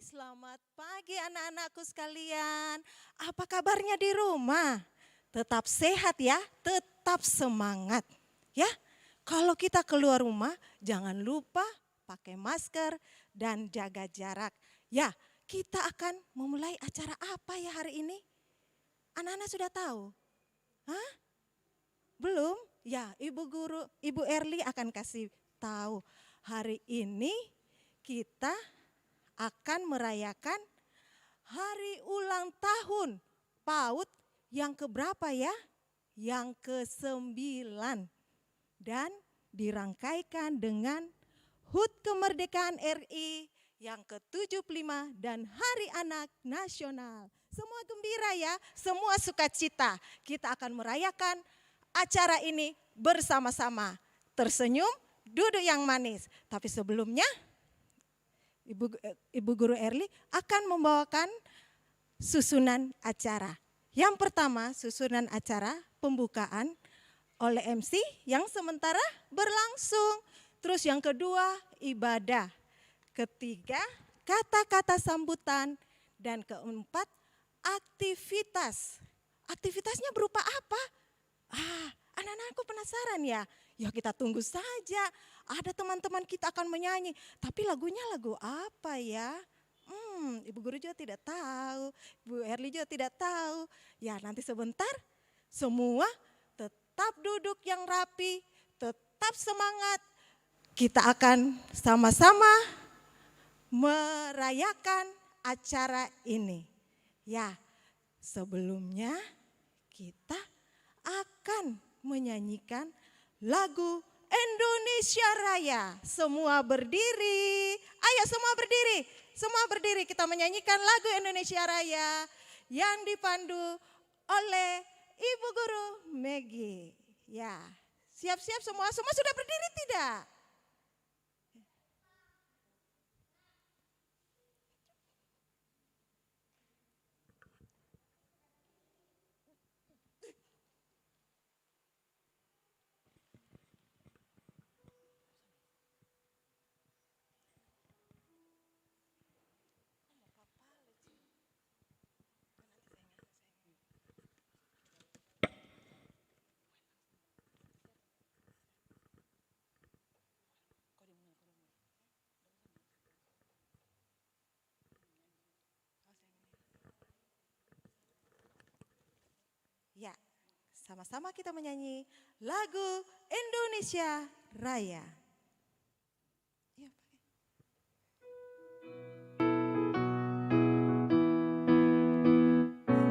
Selamat pagi anak-anakku sekalian. Apa kabarnya di rumah? Tetap sehat ya, tetap semangat. Ya, kalau kita keluar rumah jangan lupa pakai masker dan jaga jarak. Ya, kita akan memulai acara apa ya hari ini? Anak-anak sudah tahu? Hah? Belum? Ya, Ibu Guru, Ibu Erli akan kasih tahu. Hari ini kita akan merayakan hari ulang tahun PAUD yang keberapa ya? Yang ke-9. Dan dirangkaikan dengan HUT Kemerdekaan RI yang ke-75 dan Hari Anak Nasional. Semua gembira ya, semua sukacita. Kita akan merayakan acara ini bersama-sama. Tersenyum, duduk yang manis. Tapi sebelumnya Ibu Guru Erli akan membawakan susunan acara. Yang pertama susunan acara pembukaan oleh MC yang sementara berlangsung. Terus yang kedua ibadah. Ketiga kata-kata sambutan. Dan keempat aktivitas. Aktivitasnya berupa apa? Anak-anakku penasaran ya. Ya kita tunggu saja. Ada teman-teman kita akan menyanyi. Tapi lagunya lagu apa ya? Ibu Guru juga tidak tahu. Bu Erli juga tidak tahu. Ya nanti sebentar semua tetap duduk yang rapi. Tetap semangat. Kita akan sama-sama merayakan acara ini. Ya sebelumnya kita akan menyanyikan lagu Indonesia Raya. Semua berdiri. Ayo semua berdiri. Semua berdiri kita menyanyikan lagu Indonesia Raya yang dipandu oleh Ibu Guru Megi. Ya, siap-siap semua. Semua sudah berdiri tidak? Ya, sama-sama kita menyanyi lagu Indonesia Raya. Ya,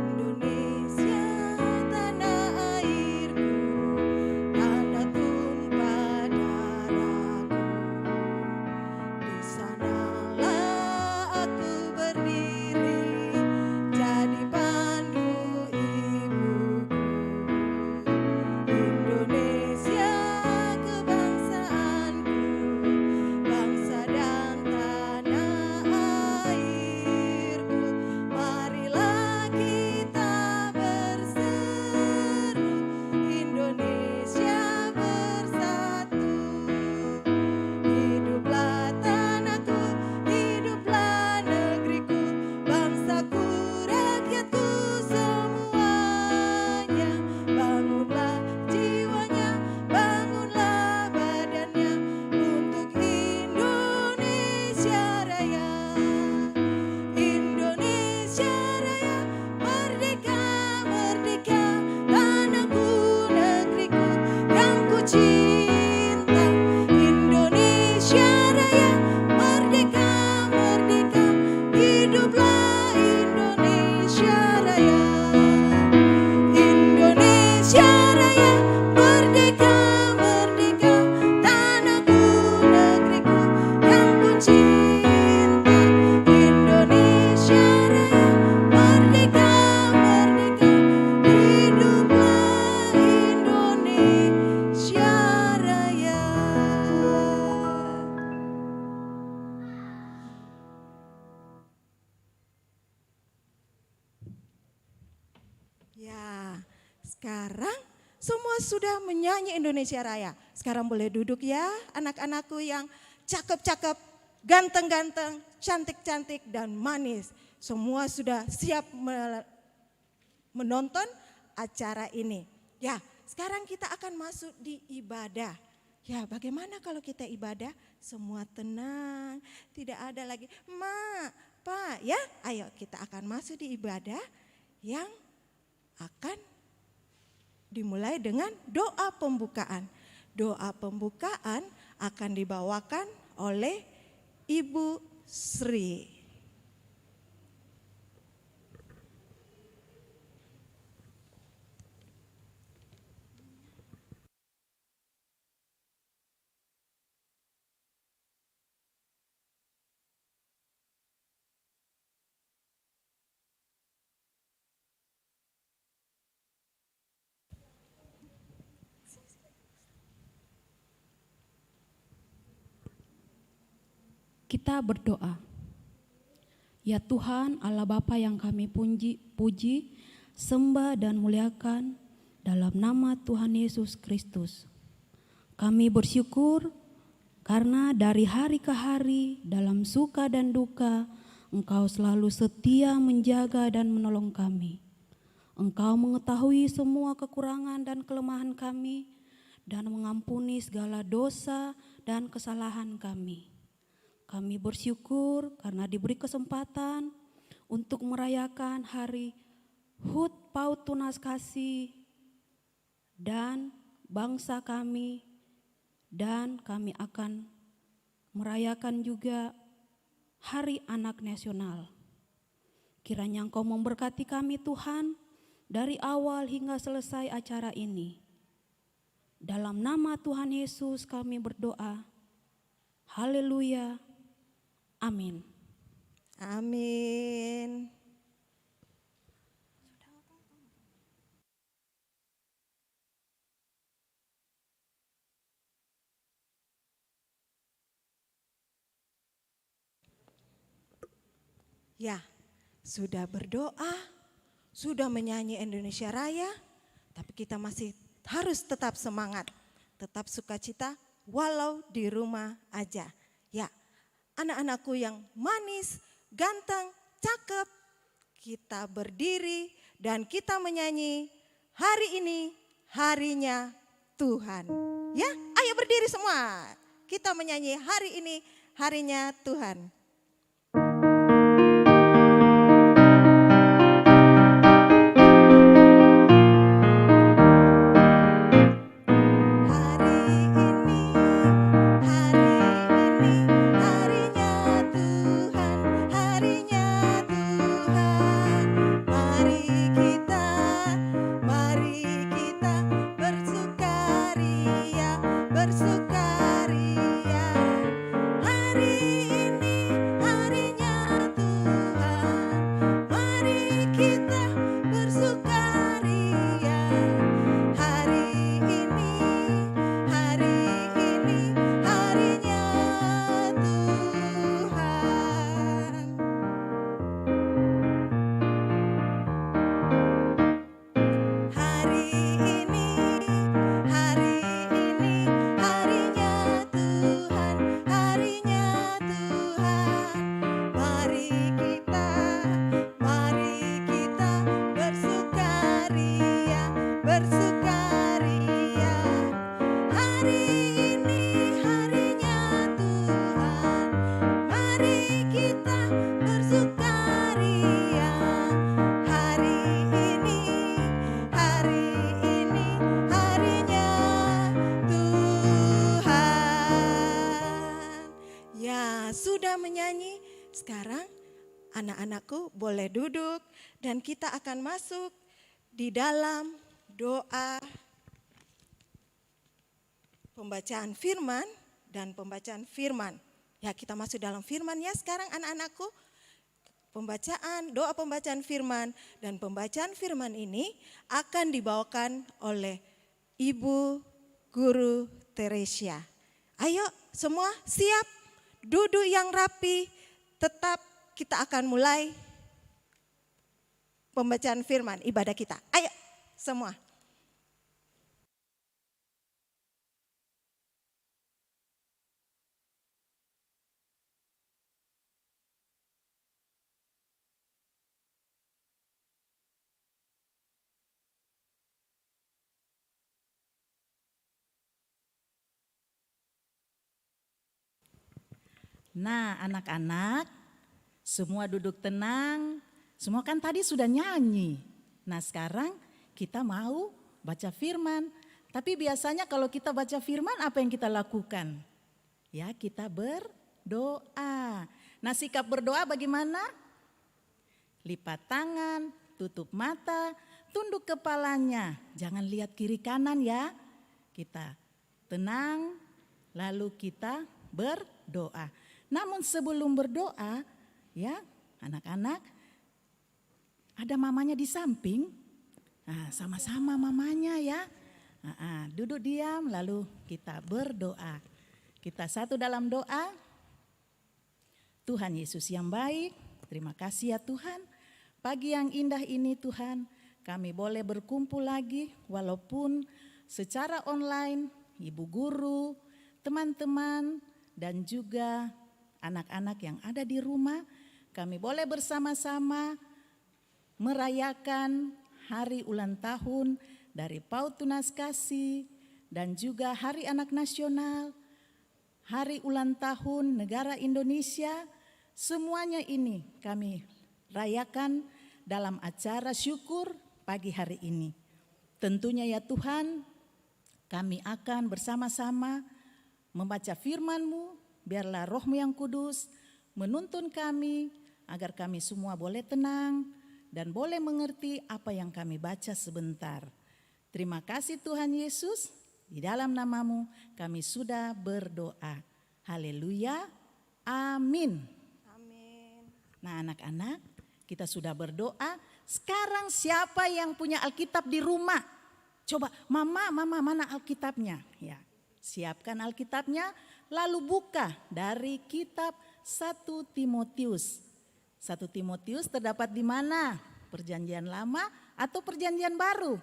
Indonesia tanah airku, tanah tumpah darahku. Di sanalah aku berdiri, jadi pandu ibuku. Indonesia kebangsaanku, bangsa dan tanah airku. Marilah kita berseru, Indonesia bersatu. Hiduplah tanahku, hiduplah negeriku, bangsaku, rakyatku semuanya. Bangunlah jiwanya, bangunlah badannya untuk Indonesia Raya. Indonesia Raya, merdeka, merdeka, tanahku, negeriku yang ku cinta. Indonesia Raya, merdeka, merdeka, hiduplah Indonesia Raya. Indonesia Raya, merdeka, merdeka, tanahku, negeriku yang ku cinta. Indonesia Raya, merdeka, merdeka, hiduplah Indonesia Raya. Ya, sekarang semua sudah menyanyi Indonesia Raya. Sekarang boleh duduk ya anak-anakku yang cakep-cakep ganteng-ganteng, cantik-cantik dan manis. Semua sudah siap menonton acara ini. Ya, sekarang kita akan masuk di ibadah. Ya, bagaimana kalau kita ibadah? Semua tenang, tidak ada lagi, "Ma, Pak," ya. Ayo kita akan masuk di ibadah yang akan dimulai dengan doa pembukaan. Doa pembukaan akan dibawakan oleh Ibu Sri. Kita berdoa. Ya Tuhan, Allah Bapa yang kami puji, sembah dan muliakan dalam nama Tuhan Yesus Kristus. Kami bersyukur karena dari hari ke hari dalam suka dan duka Engkau selalu setia menjaga dan menolong kami. Engkau mengetahui semua kekurangan dan kelemahan kami dan mengampuni segala dosa dan kesalahan kami. Kami bersyukur karena diberi kesempatan untuk merayakan hari HUT PAUD Tunas Kasih dan bangsa kami, dan kami akan merayakan juga Hari Anak Nasional. Kiranya Engkau memberkati kami Tuhan dari awal hingga selesai acara ini. Dalam nama Tuhan Yesus kami berdoa. Haleluya. Amin. Amin. Ya, sudah berdoa, sudah menyanyi Indonesia Raya, tapi kita masih harus tetap semangat, tetap sukacita walau di rumah aja. Ya, anak-anakku yang manis, ganteng, cakep, kita berdiri dan kita menyanyi, "Hari ini harinya Tuhan." Ya, ayo berdiri semua. Kita menyanyi, "Hari ini harinya Tuhan." Menyanyi. Sekarang anak-anakku boleh duduk dan kita akan masuk di dalam doa pembacaan firman dan pembacaan firman. Ya, kita masuk dalam firman ya sekarang anak-anakku. Doa pembacaan firman dan pembacaan firman ini akan dibawakan oleh Ibu Guru Teresia. Ayo semua siap? Duduk yang rapi, tetap kita akan mulai pembacaan firman ibadah kita. Ayo semua. Nah, anak-anak, semua duduk tenang. Semua kan tadi sudah nyanyi. Nah, sekarang kita mau baca firman. Tapi biasanya kalau kita baca firman, apa yang kita lakukan? Ya, kita berdoa. Nah, sikap berdoa bagaimana? Lipat tangan, tutup mata, tunduk kepalanya. Jangan lihat kiri kanan ya. Kita tenang, lalu kita berdoa. Namun sebelum berdoa, ya anak-anak, ada mamanya di samping. Nah, sama-sama mamanya ya. Duduk diam, lalu kita berdoa. Kita satu dalam doa. Tuhan Yesus yang baik, terima kasih ya Tuhan. Pagi yang indah ini Tuhan, kami boleh berkumpul lagi walaupun secara online, ibu guru, teman-teman, dan juga anak-anak yang ada di rumah. Kami boleh bersama-sama merayakan hari ulang tahun dari PAUD Tunas Kasih dan juga Hari Anak Nasional, Hari Ulang Tahun Negara Indonesia. Semuanya ini kami rayakan dalam acara syukur pagi hari ini. Tentunya ya Tuhan, kami akan bersama-sama membaca firman-Mu, biarlah Roh-Mu yang kudus menuntun kami agar kami semua boleh tenang dan boleh mengerti apa yang kami baca sebentar. Terima kasih Tuhan Yesus, di dalam nama-Mu kami sudah berdoa. Haleluya, amin. Amin. Nah anak-anak, kita sudah berdoa. Sekarang siapa yang punya Alkitab di rumah? Coba, mama mana Alkitabnya? Ya, siapkan Alkitabnya, lalu buka dari kitab 1 Timotius. 1 Timotius terdapat di mana? Perjanjian Lama atau Perjanjian Baru?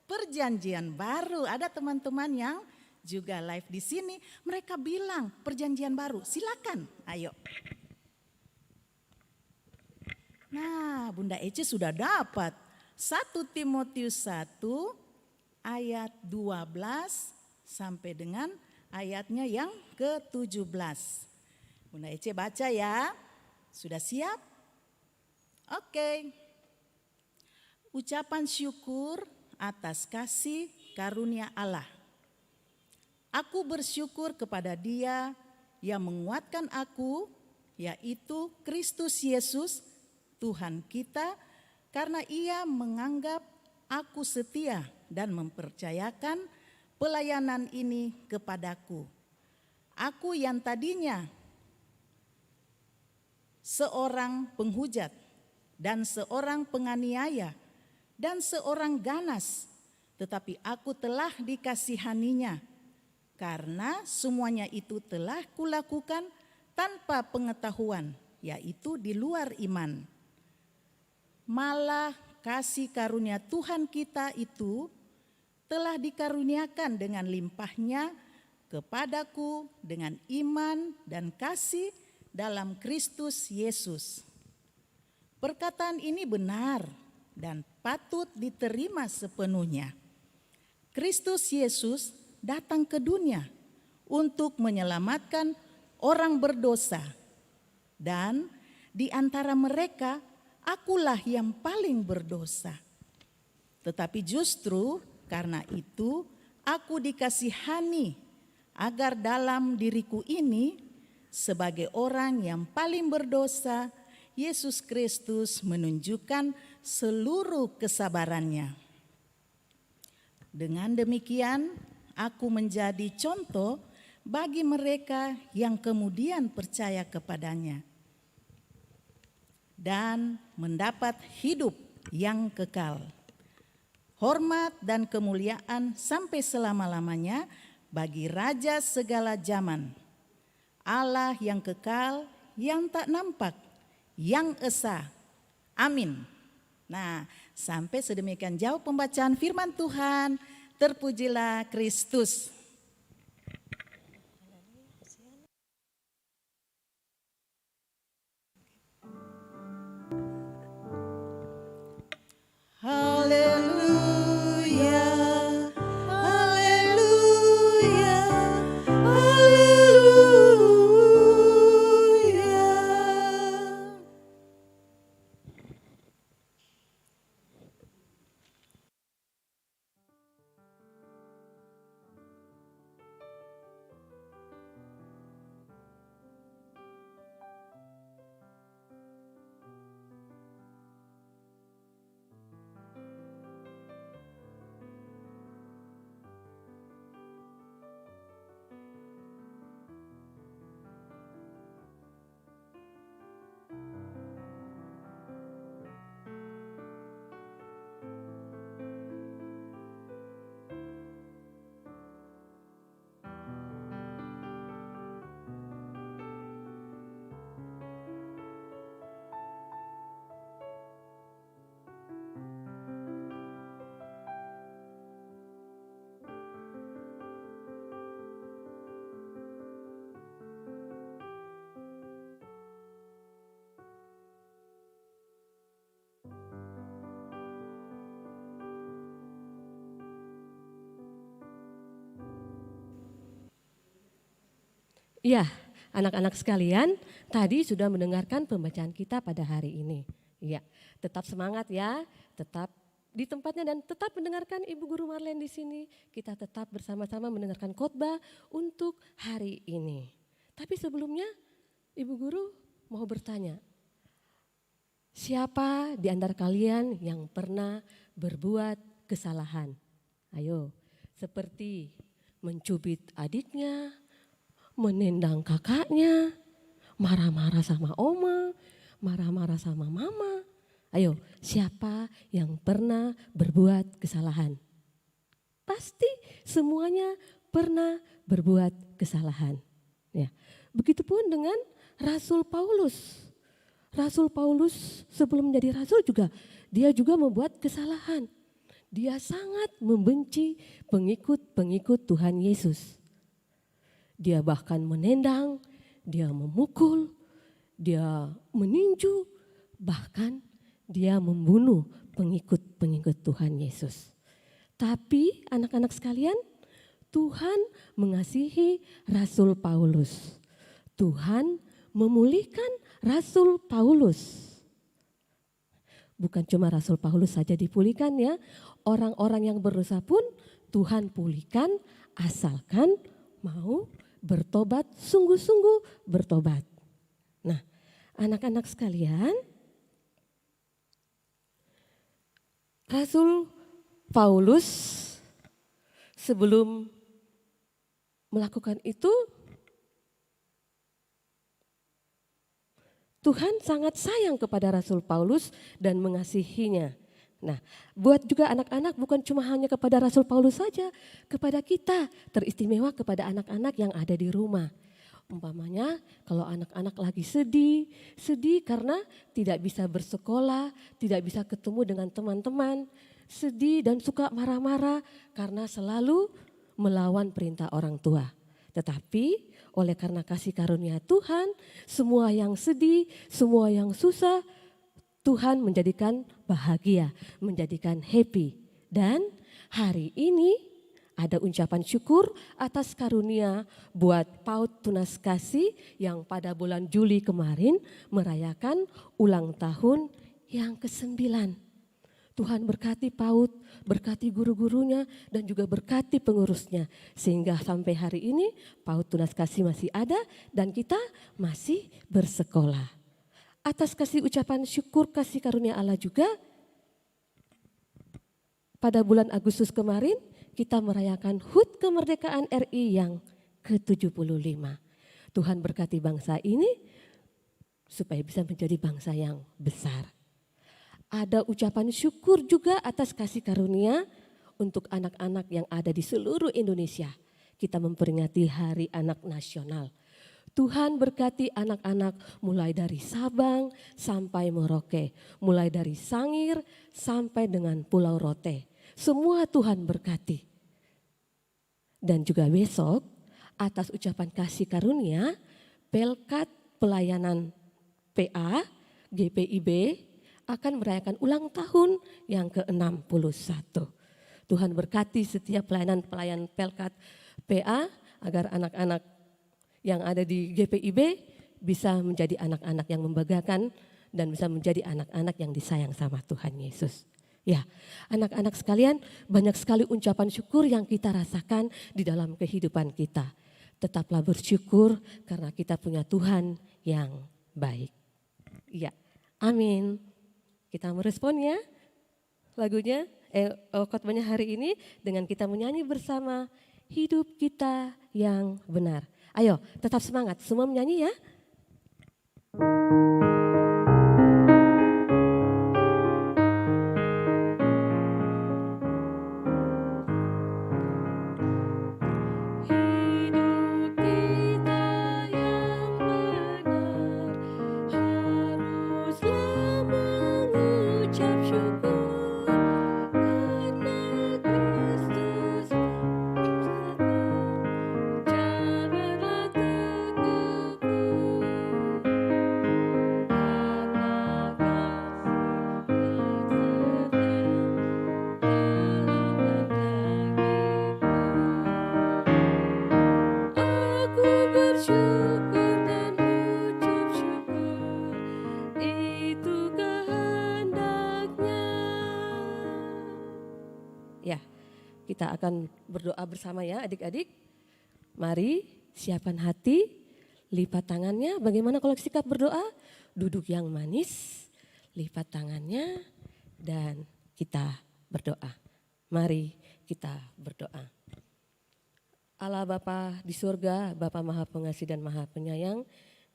Perjanjian Baru. Ada teman-teman yang juga live di sini, mereka bilang Perjanjian Baru. Silakan, ayo. Nah, Bunda Ece sudah dapat 1 Timotius 1 ayat 12 sampai dengan ayatnya yang ke-17. Bunda Ece baca ya. Sudah siap? Oke. Ucapan syukur atas kasih karunia Allah. Aku bersyukur kepada Dia yang menguatkan aku, yaitu Kristus Yesus, Tuhan kita, karena Ia menganggap aku setia dan mempercayakan pelayanan ini kepadaku. Aku yang tadinya seorang penghujat dan seorang penganiaya dan seorang ganas, tetapi aku telah dikasihaninya, karena semuanya itu telah kulakukan tanpa pengetahuan, yaitu di luar iman. Malah kasih karunia Tuhan kita itu telah dikaruniakan dengan limpahnya kepadaku dengan iman dan kasih dalam Kristus Yesus. Perkataan ini benar dan patut diterima sepenuhnya. Kristus Yesus datang ke dunia untuk menyelamatkan orang berdosa, dan di antara mereka akulah yang paling berdosa. Tetapi justru karena itu aku dikasihani agar dalam diriku ini sebagai orang yang paling berdosa, Yesus Kristus menunjukkan seluruh kesabarannya. Dengan demikian, aku menjadi contoh bagi mereka yang kemudian percaya kepadanya dan mendapat hidup yang kekal. Hormat dan kemuliaan sampai selama-lamanya bagi Raja segala zaman, Allah yang kekal, yang tak nampak, yang esa. Amin. Nah, sampai sedemikian jauh pembacaan firman Tuhan. Terpujilah Kristus. Haleluya, haleluya, haleluya. Iya, anak-anak sekalian, tadi sudah mendengarkan pembacaan kita pada hari ini. Iya, tetap semangat ya, tetap di tempatnya dan tetap mendengarkan Ibu Guru Marlene di sini. Kita tetap bersama-sama mendengarkan khotbah untuk hari ini. Tapi sebelumnya, Ibu Guru mau bertanya, siapa di antara kalian yang pernah berbuat kesalahan? Ayo, seperti mencubit adiknya, menendang kakaknya, marah-marah sama oma, marah-marah sama mama. Ayo, siapa yang pernah berbuat kesalahan? Pasti semuanya pernah berbuat kesalahan. Ya, begitupun dengan Rasul Paulus. Rasul Paulus sebelum menjadi rasul juga, dia juga membuat kesalahan. Dia sangat membenci pengikut-pengikut Tuhan Yesus. Dia bahkan menendang, dia memukul, dia meninju, bahkan dia membunuh pengikut-pengikut Tuhan Yesus. Tapi anak-anak sekalian, Tuhan mengasihi Rasul Paulus. Tuhan memulihkan Rasul Paulus. Bukan cuma Rasul Paulus saja dipulihkan ya, orang-orang yang berdosa pun Tuhan pulihkan asalkan mau bertobat, sungguh-sungguh bertobat. Nah, anak-anak sekalian, Rasul Paulus sebelum melakukan itu, Tuhan sangat sayang kepada Rasul Paulus dan mengasihinya. Nah, buat juga anak-anak bukan cuma hanya kepada Rasul Paulus saja, kepada kita, teristimewa kepada anak-anak yang ada di rumah. Umpamanya kalau anak-anak lagi sedih karena tidak bisa bersekolah, tidak bisa ketemu dengan teman-teman, sedih dan suka marah-marah karena selalu melawan perintah orang tua. Tetapi oleh karena kasih karunia Tuhan, semua yang sedih, semua yang susah, Tuhan menjadikan bahagia, menjadikan happy. Dan hari ini ada ucapan syukur atas karunia buat PAUD Tunas Kasih yang pada bulan Juli kemarin merayakan ulang tahun yang ke-9. Tuhan berkati PAUD, berkati guru-gurunya dan juga berkati pengurusnya. Sehingga sampai hari ini PAUD Tunas Kasih masih ada dan kita masih bersekolah. Atas kasih ucapan syukur kasih karunia Allah juga, pada bulan Agustus kemarin kita merayakan HUT kemerdekaan RI yang ke-75. Tuhan berkati bangsa ini supaya bisa menjadi bangsa yang besar. Ada ucapan syukur juga atas kasih karunia untuk anak-anak yang ada di seluruh Indonesia. Kita memperingati Hari Anak Nasional. Tuhan berkati anak-anak mulai dari Sabang sampai Merauke, mulai dari Sangir sampai dengan Pulau Rote. Semua Tuhan berkati. Dan juga besok atas ucapan kasih karunia, Pelkat Pelayanan PA, GPIB akan merayakan ulang tahun yang ke-61. Tuhan berkati setiap pelayan Pelkat PA agar anak-anak yang ada di GPIB bisa menjadi anak-anak yang membanggakan dan bisa menjadi anak-anak yang disayang sama Tuhan Yesus. Ya, anak-anak sekalian, banyak sekali ucapan syukur yang kita rasakan di dalam kehidupan kita. Tetaplah bersyukur karena kita punya Tuhan yang baik. Ya, amin. Kita merespon ya lagunya, khotbahnya hari ini dengan kita menyanyi bersama Hidup Kita Yang Benar. Ayo, tetap semangat, semua menyanyi ya. kita akan berdoa bersama ya adik-adik. Mari siapkan hati, lipat tangannya. Bagaimana kalau sikap berdoa? Duduk yang manis, lipat tangannya dan kita berdoa. Mari kita berdoa. Allah Bapa di surga, Bapa Maha Pengasih dan Maha Penyayang,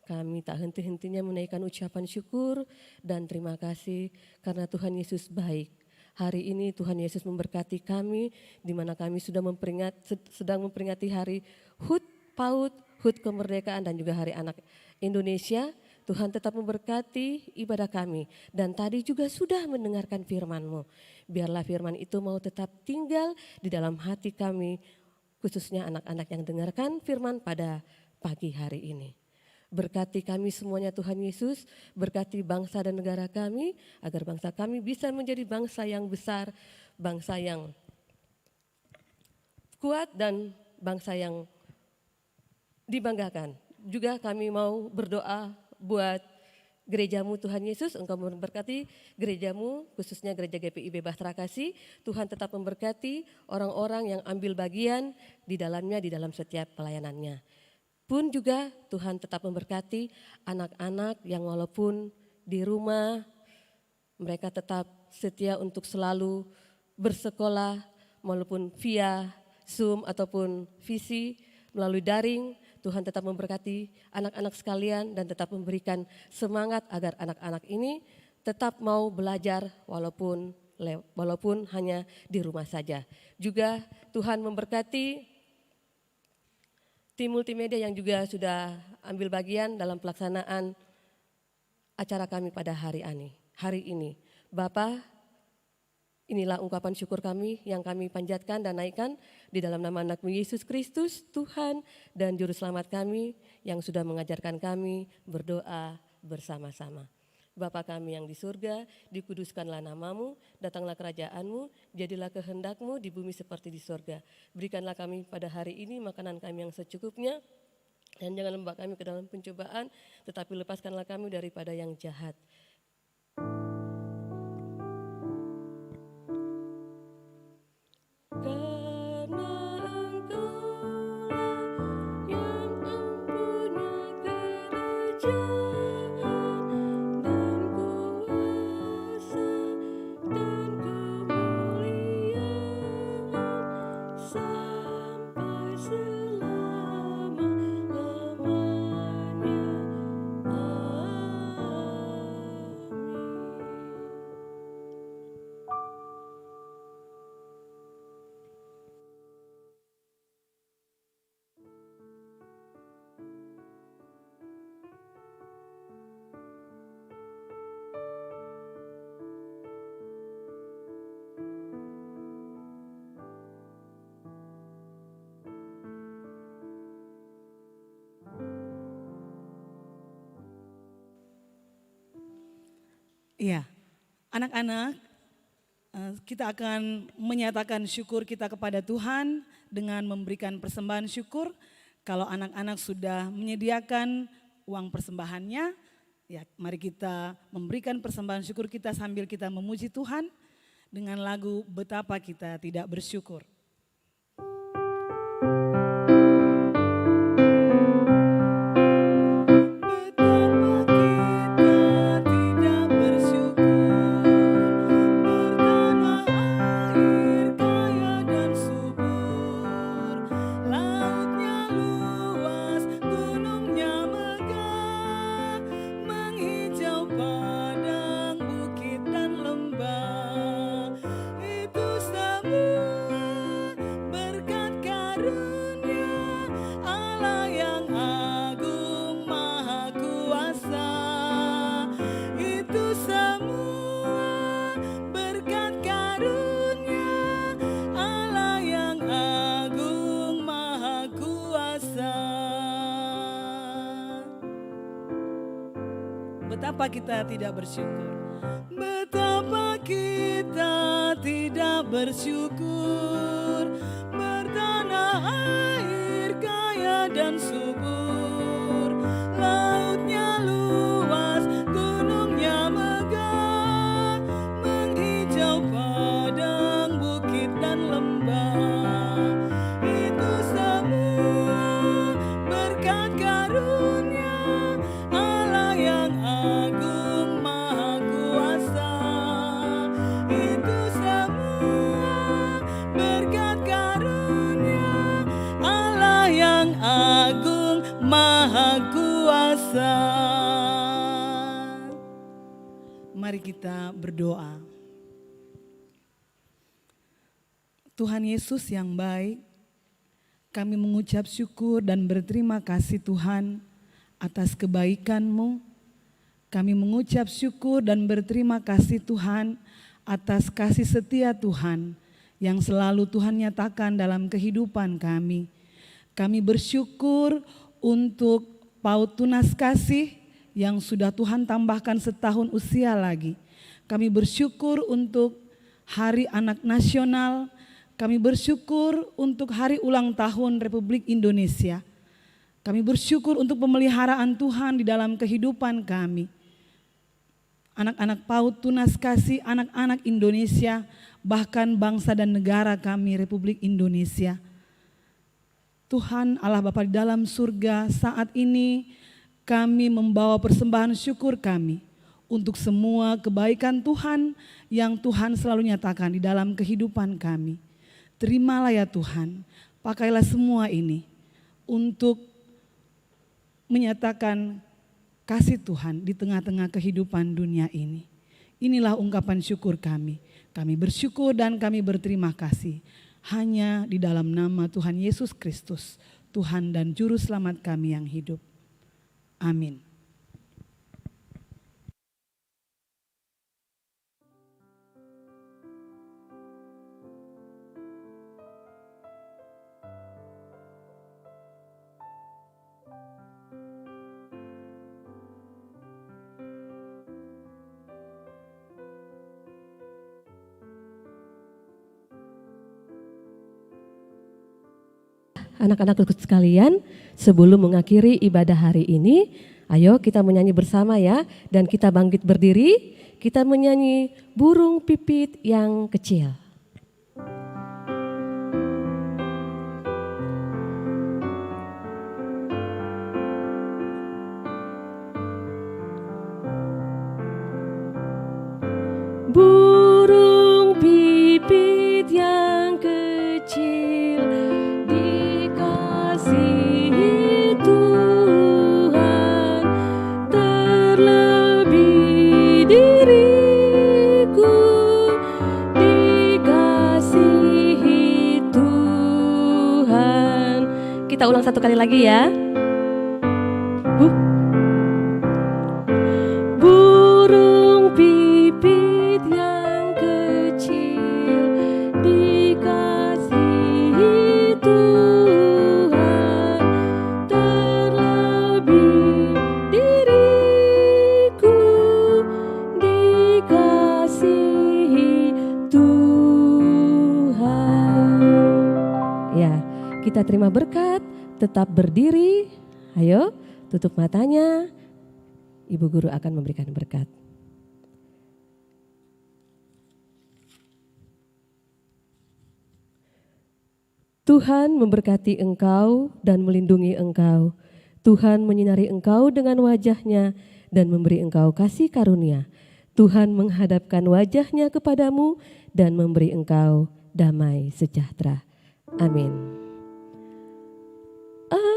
kami tak henti-hentinya menaikkan ucapan syukur dan terima kasih karena Tuhan Yesus baik. Hari ini Tuhan Yesus memberkati kami di mana kami sedang memperingati hari HUT PAUD, HUT Kemerdekaan dan juga Hari Anak Indonesia. Tuhan tetap memberkati ibadah kami dan tadi juga sudah mendengarkan firman-Mu. Biarlah firman itu mau tetap tinggal di dalam hati kami, khususnya anak-anak yang dengarkan firman pada pagi hari ini. Berkati kami semuanya Tuhan Yesus, berkati bangsa dan negara kami, agar bangsa kami bisa menjadi bangsa yang besar, bangsa yang kuat dan bangsa yang dibanggakan. Juga kami mau berdoa buat gerejamu Tuhan Yesus, Engkau memberkati gerejamu, khususnya gereja GPIB Bahtera Kasih. Tuhan tetap memberkati orang-orang yang ambil bagian di dalamnya, di dalam setiap pelayanannya. Pun juga Tuhan tetap memberkati anak-anak yang walaupun di rumah mereka tetap setia untuk selalu bersekolah walaupun via Zoom ataupun visi melalui daring. Tuhan tetap memberkati anak-anak sekalian dan tetap memberikan semangat agar anak-anak ini tetap mau belajar walaupun hanya di rumah saja. Juga Tuhan memberkati tim multimedia yang juga sudah ambil bagian dalam pelaksanaan acara kami pada hari ini. Bapa, inilah ungkapan syukur kami yang kami panjatkan dan naikkan di dalam nama anak-Mu Yesus Kristus, Tuhan dan Juru Selamat kami yang sudah mengajarkan kami berdoa bersama-sama. Bapa kami yang di surga, dikuduskanlah namamu, datanglah kerajaan-Mu, jadilah kehendak-Mu di bumi seperti di surga. Berikanlah kami pada hari ini makanan kami yang secukupnya, dan jangan membawa kami ke dalam pencobaan, tetapi lepaskanlah kami daripada yang jahat. Iya, anak-anak, kita akan menyatakan syukur kita kepada Tuhan dengan memberikan persembahan syukur. Kalau anak-anak sudah menyediakan uang persembahannya, ya mari kita memberikan persembahan syukur kita sambil kita memuji Tuhan dengan lagu Betapa Kita Tidak Bersyukur. Betapa kita tidak bersyukur. Betapa kita tidak bersyukur. Bertanah air kaya dan subur. Lautnya luas, gunungnya megah. Menghijau padang, bukit dan lembah. Mari kita berdoa. Tuhan Yesus yang baik, kami mengucap syukur dan berterima kasih Tuhan atas kebaikan-Mu. Kami mengucap syukur dan berterima kasih Tuhan atas kasih setia Tuhan yang selalu Tuhan nyatakan dalam kehidupan kami. Kami bersyukur untuk PAUD Tunas Kasih yang sudah Tuhan tambahkan setahun usia lagi. Kami bersyukur untuk Hari Anak Nasional. Kami bersyukur untuk hari ulang tahun Republik Indonesia. Kami bersyukur untuk pemeliharaan Tuhan di dalam kehidupan kami. Anak-anak PAUD Tunas Kasih, anak-anak Indonesia, bahkan bangsa dan negara kami Republik Indonesia. Tuhan Allah Bapa di dalam surga, saat ini kami membawa persembahan syukur kami untuk semua kebaikan Tuhan yang Tuhan selalu nyatakan di dalam kehidupan kami. Terimalah ya Tuhan, pakailah semua ini untuk menyatakan kasih Tuhan di tengah-tengah kehidupan dunia ini. Inilah ungkapan syukur kami. Kami bersyukur dan kami berterima kasih. Hanya di dalam nama Tuhan Yesus Kristus, Tuhan dan Juru Selamat kami yang hidup. Amin. Anak-anak sekalian, sebelum mengakhiri ibadah hari ini, ayo kita menyanyi bersama ya. Dan kita bangkit berdiri, kita menyanyi Burung Pipit yang Kecil. Burung pipit yang kecil, dikasihi Tuhan, terlebih diriku, dikasihi Tuhan. Kita ulang satu kali lagi ya. Burung pipit yang kecil, dikasihi Tuhan, terlebih diriku, dikasihi Tuhan. Ya, kita terima berkat, tetap berdiri. Ayo, tutup matanya. Ibu guru akan memberikan berkat. Tuhan memberkati engkau dan melindungi engkau. Tuhan menyinari engkau dengan wajah-Nya dan memberi engkau kasih karunia. Tuhan menghadapkan wajah-Nya kepadamu dan memberi engkau damai sejahtera. Amin. Amin.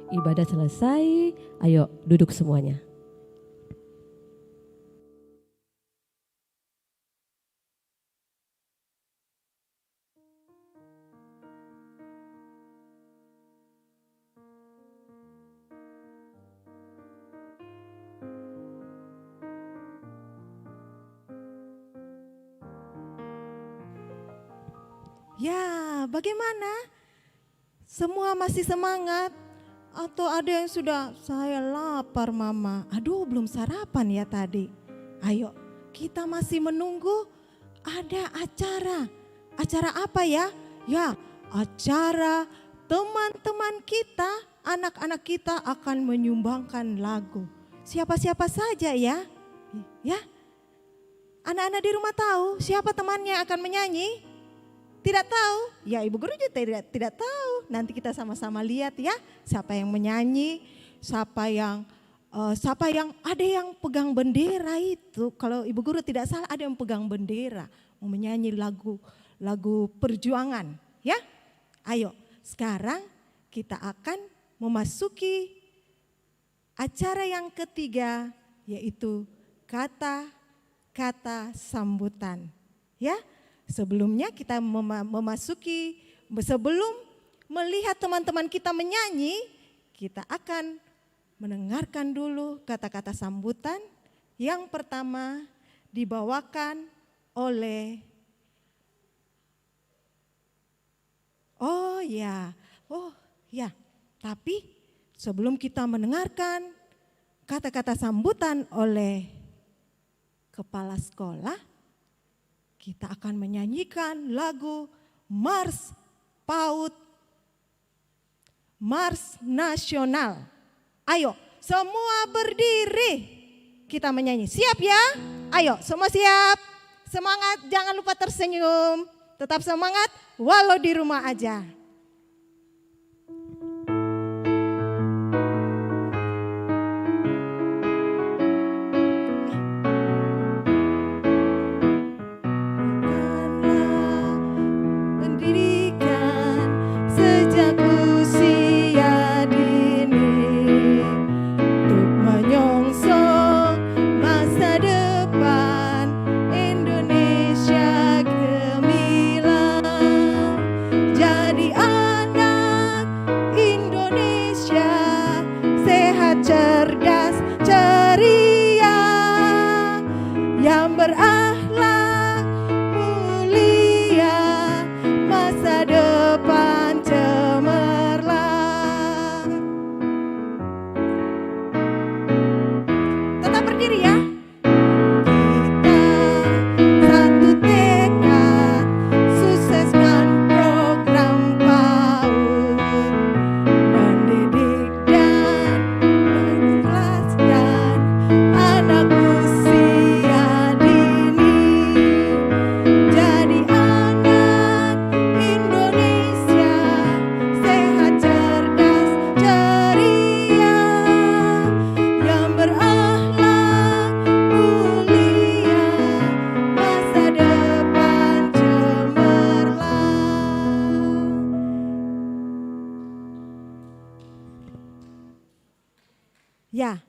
Ibadah selesai, ayo duduk semuanya. Ya, bagaimana? Semua masih semangat? Atau ada yang sudah, saya lapar mama, aduh belum sarapan ya tadi. Ayo, kita masih menunggu ada acara. Acara apa ya? Ya, acara teman-teman kita, anak-anak kita akan menyumbangkan lagu. Siapa-siapa saja ya? Ya, anak-anak di rumah tahu siapa temannya akan menyanyi? Tidak tahu? Ya Ibu Guru juga tidak tahu. Nanti kita sama-sama lihat ya siapa yang menyanyi, siapa yang siapa yang ada yang pegang bendera itu, kalau Ibu Guru tidak salah ada yang pegang bendera, mau menyanyi lagu perjuangan, ya. Ayo, sekarang kita akan memasuki acara yang ketiga, yaitu kata-kata sambutan. Ya, sebelumnya kita sebelum melihat teman-teman kita menyanyi, kita akan mendengarkan dulu kata-kata sambutan. Yang pertama dibawakan oleh tapi sebelum kita mendengarkan kata-kata sambutan oleh kepala sekolah, kita akan menyanyikan lagu Mars PAUD, Mars Nasional. Ayo, semua berdiri, kita menyanyi. Siap ya? Ayo, semua siap? Semangat, jangan lupa tersenyum. Tetap semangat, walau di rumah aja. Ya,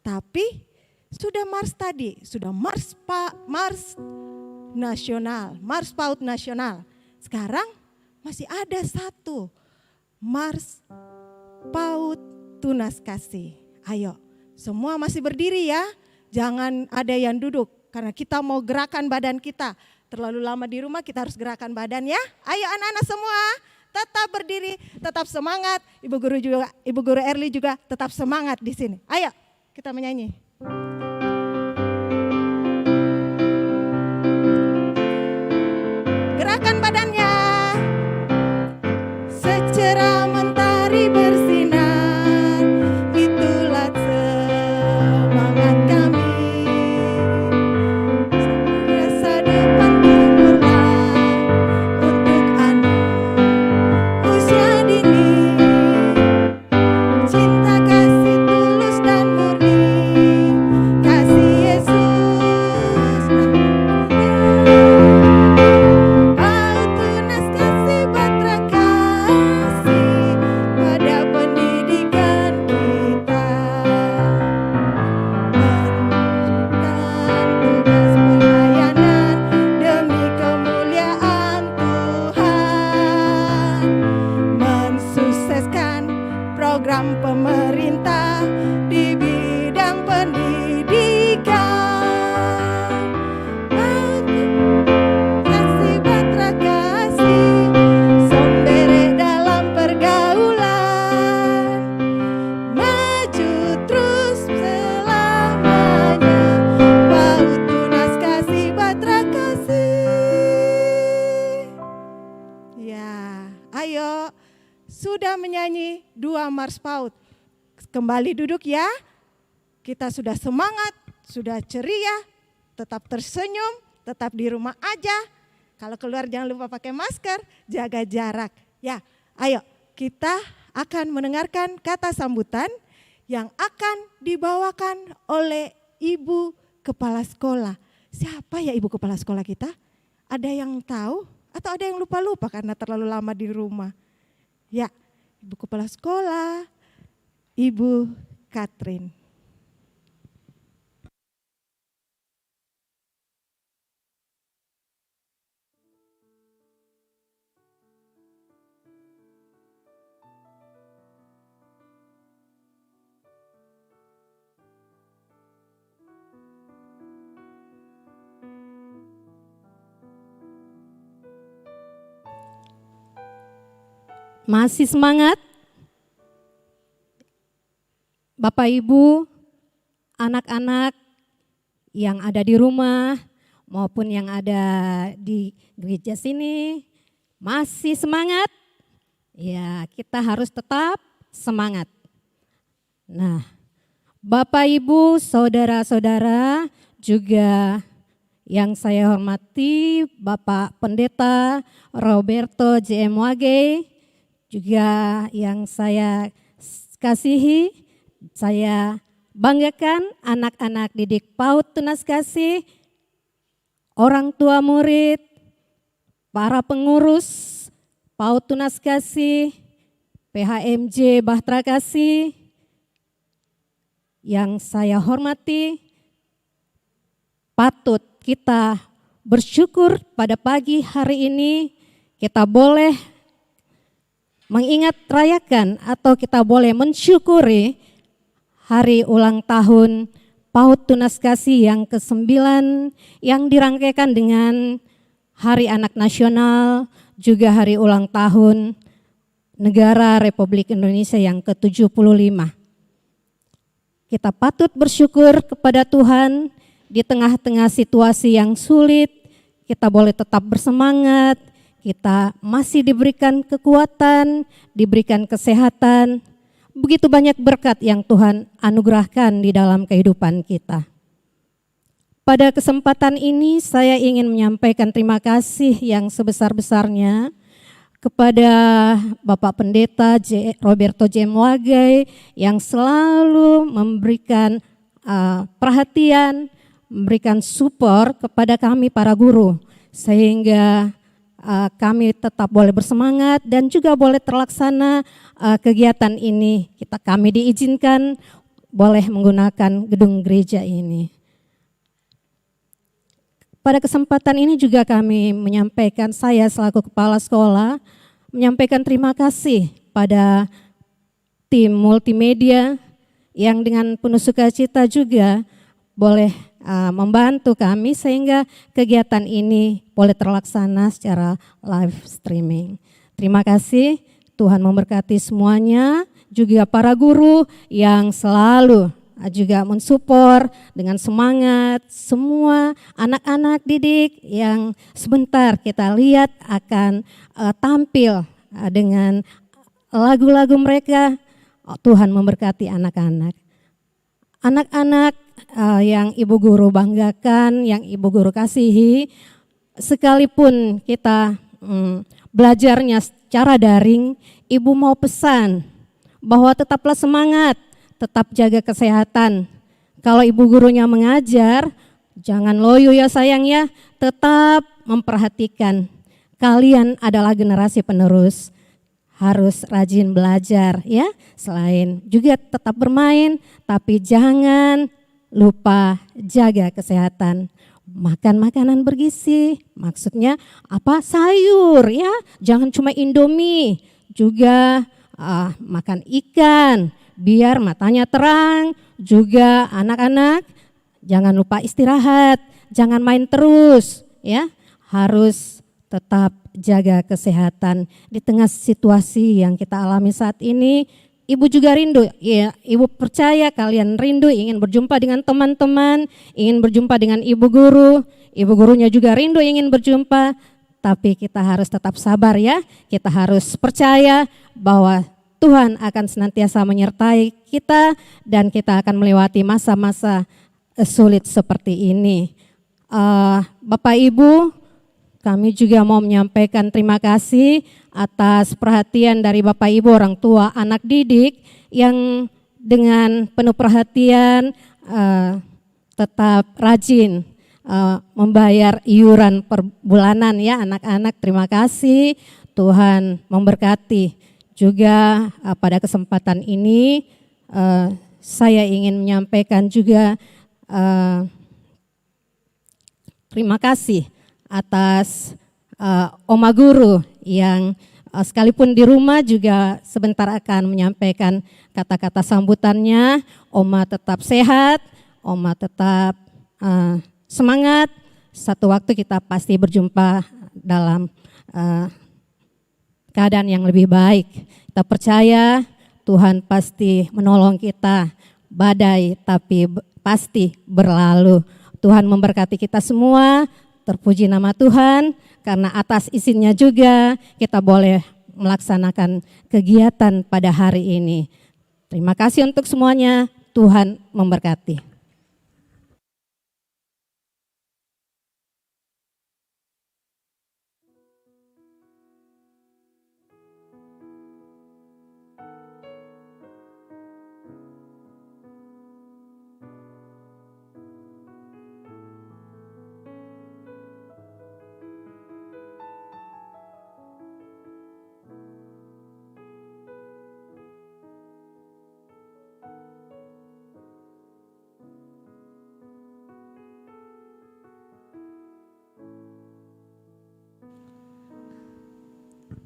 tapi sudah Mars tadi, sudah Mars Nasional, Mars PAUD Nasional. Sekarang masih ada satu, Mars PAUD Tunas Kasih. Ayo, semua masih berdiri ya, jangan ada yang duduk karena kita mau gerakan badan kita. Terlalu lama di rumah, kita harus gerakan badan ya. Ayo anak-anak semua, tetap berdiri, tetap semangat. Ibu Guru Erli juga tetap semangat di sini. Ayo, kita menyanyi. Gerakan badannya. Secerah mentari bersinar, itulah semangat kami. Masa depan dimulai untuk anak usia dini. Cinta kasih tulus dan murni, kasih Yesus PAUD Tunas Kasih Batra kasih pada pendidikan kita. Menunjukkan tugas pelayanan demi kemuliaan Tuhan. Mensukseskan program pemerintah di bidang pendidikan. PAUD Kasih Batra kasih, sombere dalam pergaulan. Maju terus selamanya, PAUD Tunas Kasih Batra kasih. Ya, ayo, sudah menyanyi 2 Mars PAUD. Kembali duduk ya. Kita sudah semangat, sudah ceria, tetap tersenyum, tetap di rumah aja. Kalau keluar jangan lupa pakai masker, jaga jarak. Ya, ayo kita akan mendengarkan kata sambutan yang akan dibawakan oleh Ibu Kepala Sekolah. Siapa ya Ibu Kepala Sekolah kita? Ada yang tahu atau ada yang lupa-lupa karena terlalu lama di rumah? Ya, Ibu Kepala Sekolah, Ibu Katrin. Masih semangat? Bapak Ibu, anak-anak yang ada di rumah maupun yang ada di gereja sini, masih semangat? Ya, kita harus tetap semangat. Nah, Bapak Ibu, saudara-saudara, juga yang saya hormati Bapak Pendeta Roberto JM Wage, juga yang saya kasihi, saya banggakan anak-anak didik PAUD Tunas Kasih, orang tua murid, para pengurus PAUD Tunas Kasih, PHMJ Bahtera Kasih, yang saya hormati, patut kita bersyukur pada pagi hari ini kita boleh mengingat rayakan atau kita boleh mensyukuri hari ulang tahun PAUD Tunas Kasih yang ke-9 yang dirangkaikan dengan Hari Anak Nasional, juga hari ulang tahun Negara Republik Indonesia yang ke-75. Kita patut bersyukur kepada Tuhan di tengah-tengah situasi yang sulit, kita boleh tetap bersemangat, kita masih diberikan kekuatan, diberikan kesehatan, begitu banyak berkat yang Tuhan anugerahkan di dalam kehidupan kita. Pada kesempatan ini saya ingin menyampaikan terima kasih yang sebesar-besarnya kepada Bapak Pendeta Roberto JM Wage yang selalu memberikan perhatian, memberikan support kepada kami para guru, sehingga kami tetap boleh bersemangat dan juga boleh terlaksana kegiatan ini. Kami diizinkan boleh menggunakan gedung gereja ini. Pada kesempatan ini juga kami menyampaikan, saya selaku kepala sekolah menyampaikan terima kasih pada tim multimedia yang dengan penuh sukacita juga boleh membantu kami sehingga kegiatan ini boleh terlaksana secara live streaming. Terima kasih, Tuhan memberkati semuanya, juga para guru yang selalu juga mensupport dengan semangat, semua anak-anak didik yang sebentar kita lihat akan tampil dengan lagu-lagu mereka. Tuhan memberkati anak-anak. Anak-anak yang ibu guru banggakan, yang ibu guru kasihi, sekalipun kita belajarnya secara daring, ibu mau pesan bahwa tetaplah semangat, tetap jaga kesehatan. Kalau ibu gurunya mengajar, jangan loyo ya sayang ya, tetap memperhatikan. Kalian adalah generasi penerus, harus rajin belajar ya, selain juga tetap bermain, tapi jangan lupa jaga kesehatan. Makan makanan bergizi, maksudnya apa? Sayur ya, jangan cuma Indomie, juga makan ikan biar matanya terang. Juga anak-anak jangan lupa istirahat, jangan main terus ya, harus tetap jaga kesehatan di tengah situasi yang kita alami saat ini. Ibu juga rindu, ya ibu percaya kalian rindu ingin berjumpa dengan teman-teman, ingin berjumpa dengan ibu gurunya juga rindu ingin berjumpa, tapi kita harus tetap sabar ya, kita harus percaya bahwa Tuhan akan senantiasa menyertai kita dan kita akan melewati masa-masa sulit seperti ini. Bapak Ibu, kami juga mau menyampaikan terima kasih atas perhatian dari Bapak Ibu orang tua anak didik yang dengan penuh perhatian tetap rajin membayar iuran per bulanan ya anak-anak. Terima kasih, Tuhan memberkati. Juga pada kesempatan ini saya ingin menyampaikan juga terima kasih atas Oma Guru yang sekalipun di rumah juga sebentar akan menyampaikan kata-kata sambutannya. Oma tetap sehat, Oma tetap semangat. Satu waktu kita pasti berjumpa dalam keadaan yang lebih baik. Kita percaya Tuhan pasti menolong kita. Badai tapi pasti berlalu. Tuhan memberkati kita semua. Terpuji nama Tuhan, karena atas izinnya juga kita boleh melaksanakan kegiatan pada hari ini. Terima kasih untuk semuanya, Tuhan memberkati.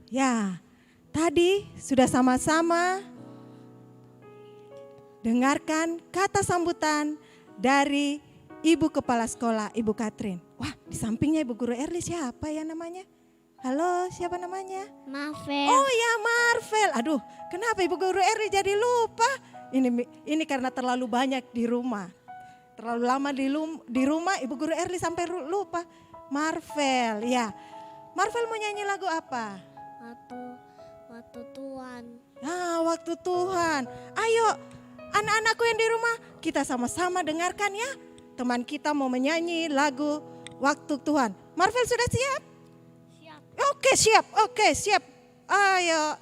Ya, tadi sudah sama-sama dengarkan kata sambutan dari Ibu Kepala Sekolah, Ibu Katrin. Wah, di sampingnya Ibu Guru Erli siapa ya namanya? Halo, siapa namanya? Marvel. Oh ya, Marvel. Aduh, kenapa Ibu Guru Erli jadi lupa? Ini karena terlalu banyak di rumah. Terlalu lama di rumah, Ibu Guru Erli sampai lupa. Marvel, ya. Marvel mau nyanyi lagu apa? Waktu Tuhan. Nah, waktu Tuhan. Ayo, anak-anakku yang di rumah, kita sama-sama dengarkan ya. Teman kita mau menyanyi lagu Waktu Tuhan. Marvel sudah siap? Siap. Oke, siap. Ayo.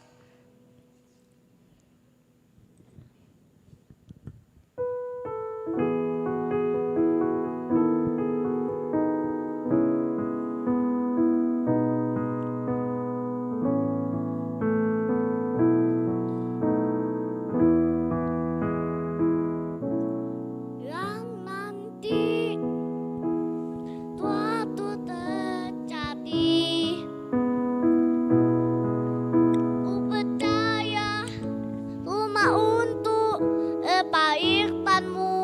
Yang nanti waktu terjadi, ku percaya rumah untuk kebaikanmu.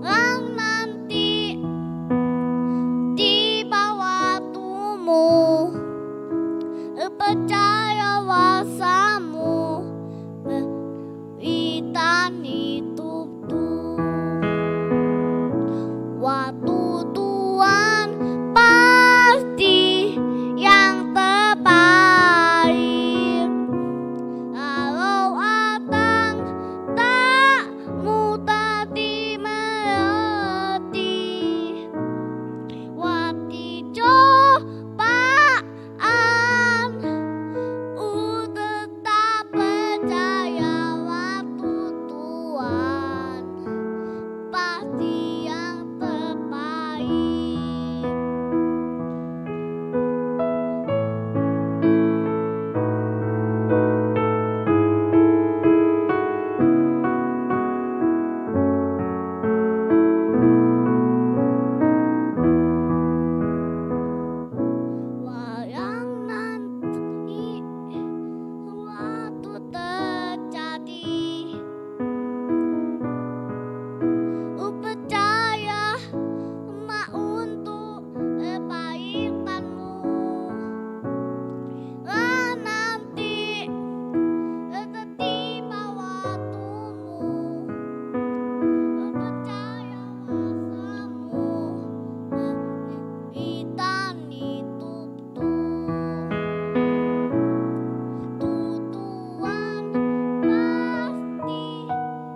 Yang nanti di bawah waktumu, percaya wasamu berikan hidupku. Waktu Tuhan pasti yang terbaik. Kalau datang tak mudah dimengerti. Waktu cobaan tetap percaya waktu Tuhan pasti yang terbaik. Yang nanti waktu terjadi, ku percaya emak untuk kebaikanmu. Nanti tiba waktumu, ku percaya wasamu berikan hidupku. Tuhan pasti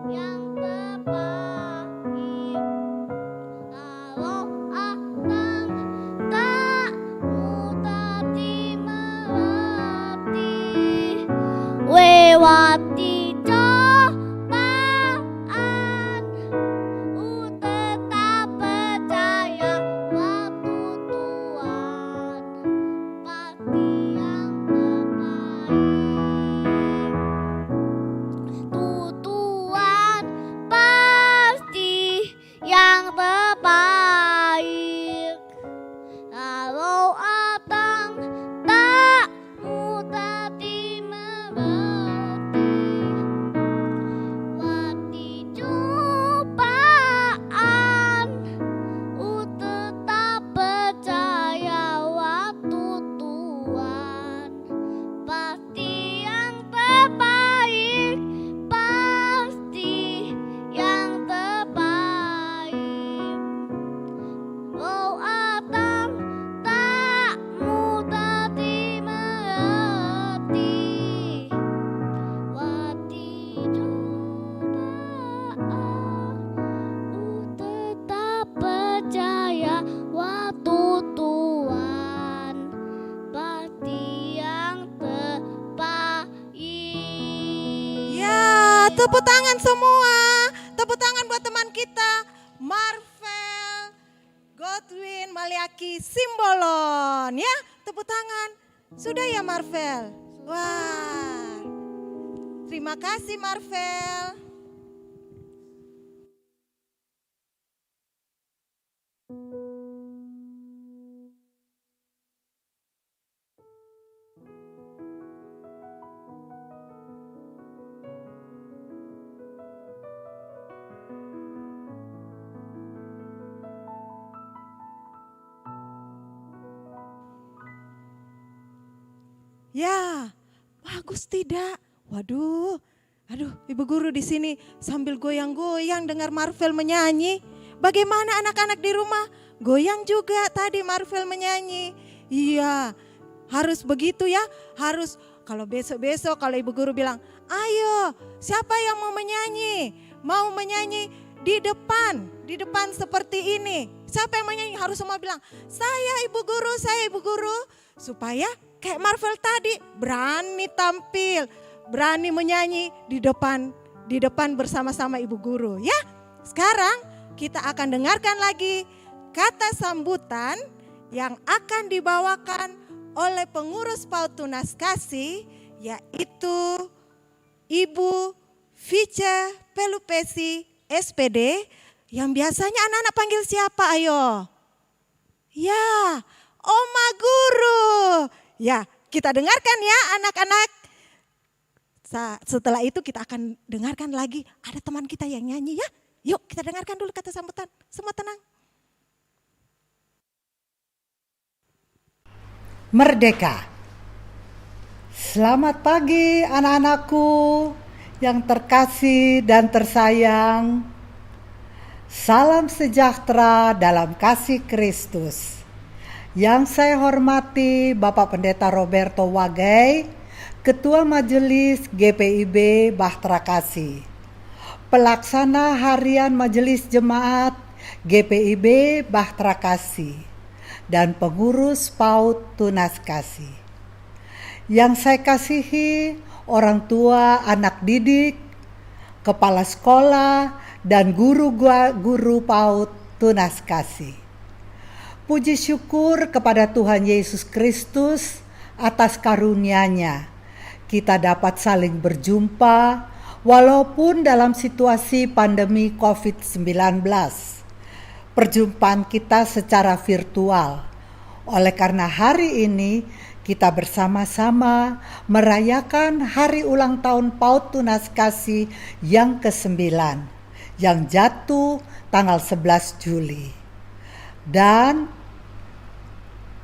yang terbaik. Kalau datang tak mudah dimengerti. Lewati jalan tepuk tangan semua. Tepuk tangan buat teman kita. Marvel, Godwin, Maliaki, Simbolon. Ya, tepuk tangan. Sudah ya Marvel? Wah, terima kasih Marvel. Ya, bagus tidak? Waduh, aduh, Ibu Guru di sini sambil goyang-goyang dengar Marvel menyanyi. Bagaimana anak-anak di rumah? Goyang juga tadi Marvel menyanyi. Iya, harus begitu ya. Harus kalau besok-besok kalau Ibu Guru bilang, ayo siapa yang mau menyanyi? Mau menyanyi di depan seperti ini. Siapa yang menyanyi? Harus semua bilang, saya Ibu Guru. Supaya kayak Marvel tadi berani tampil, berani menyanyi di depan bersama-sama Ibu Guru ya. Sekarang kita akan dengarkan lagi kata sambutan yang akan dibawakan oleh pengurus PAUD Tunas Kasih, yaitu Ibu Vice Pelupesi SPD, yang biasanya anak-anak panggil siapa ayo? Ya, Oma Guru. Ya, kita dengarkan ya anak-anak. Setelah itu kita akan dengarkan lagi ada teman kita yang nyanyi ya. Yuk kita dengarkan dulu kata sambutan. Semua tenang. Merdeka. Selamat pagi anak-anakku yang terkasih dan tersayang. Salam sejahtera dalam kasih Kristus. Yang saya hormati Bapak Pendeta Roberto Wagai, Ketua Majelis GPIB Bahtera Kasih, Pelaksana Harian Majelis Jemaat GPIB Bahtera Kasih, dan pengurus PAUD Tunas Kasih. Yang saya kasihi orang tua, anak didik, kepala sekolah, dan guru-guru PAUD Tunas Kasih. Puji syukur kepada Tuhan Yesus Kristus atas karunia-Nya. Kita dapat saling berjumpa walaupun dalam situasi pandemi COVID-19. Perjumpaan kita secara virtual. Oleh karena hari ini kita bersama-sama merayakan hari ulang tahun PAUD Tunas Kasih yang ke-9 yang jatuh tanggal 11 Juli. Dan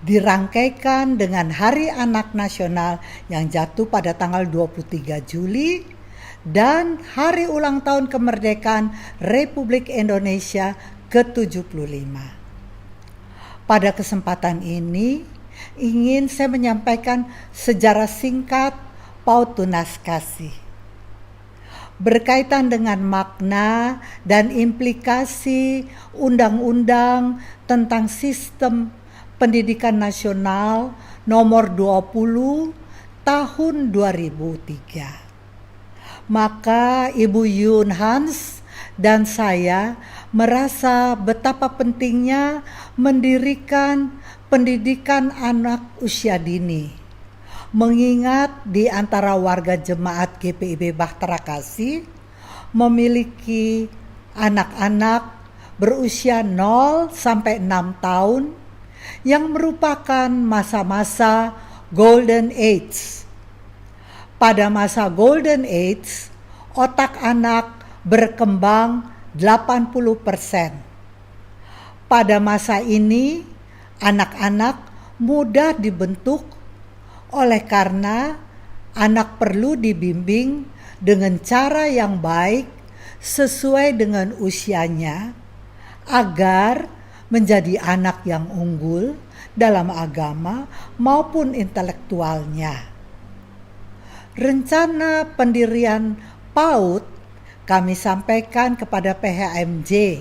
dirangkaikan dengan Hari Anak Nasional yang jatuh pada tanggal 23 Juli dan Hari Ulang Tahun Kemerdekaan Republik Indonesia ke-75. Pada kesempatan ini ingin saya menyampaikan sejarah singkat PAUD Tunas Kasih. Berkaitan dengan makna dan implikasi Undang-Undang tentang Sistem Pendidikan Nasional nomor 20 tahun 2003. Maka Ibu Yun Hans dan saya merasa betapa pentingnya mendirikan pendidikan anak usia dini. Mengingat di antara warga jemaat GPIB Bahtera Kasih memiliki anak-anak berusia 0 sampai 6 tahun yang merupakan masa-masa Golden Age. Pada masa Golden Age, otak anak berkembang 80%. Pada masa ini, anak-anak mudah dibentuk. Oleh karena anak perlu dibimbing dengan cara yang baik sesuai dengan usianya agar menjadi anak yang unggul dalam agama maupun intelektualnya. Rencana pendirian PAUD kami sampaikan kepada PHMJ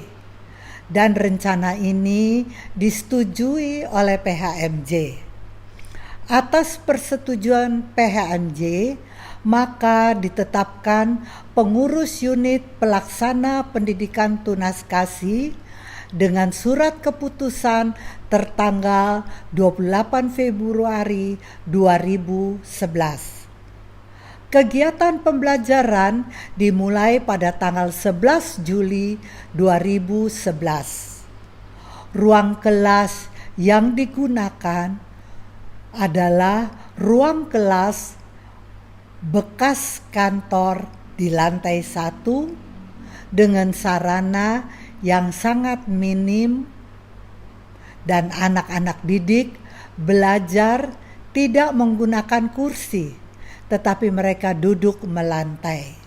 dan rencana ini disetujui oleh PHMJ. Atas persetujuan PHMJ, maka ditetapkan pengurus unit pelaksana pendidikan tunas kasih dengan surat keputusan tertanggal 28 Februari 2011. Kegiatan pembelajaran dimulai pada tanggal 11 Juli 2011. Ruang kelas yang digunakan adalah ruang kelas bekas kantor di lantai 1 dengan sarana yang sangat minim dan anak-anak didik belajar tidak menggunakan kursi, tetapi mereka duduk melantai.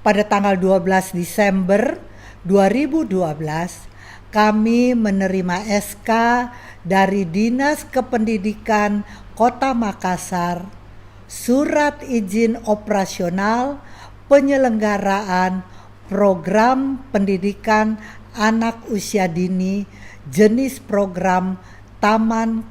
Pada tanggal 12 Desember 2012, kami menerima SK dari Dinas Kependidikan Kota Makassar, surat izin operasional penyelenggaraan program pendidikan anak usia dini jenis program Taman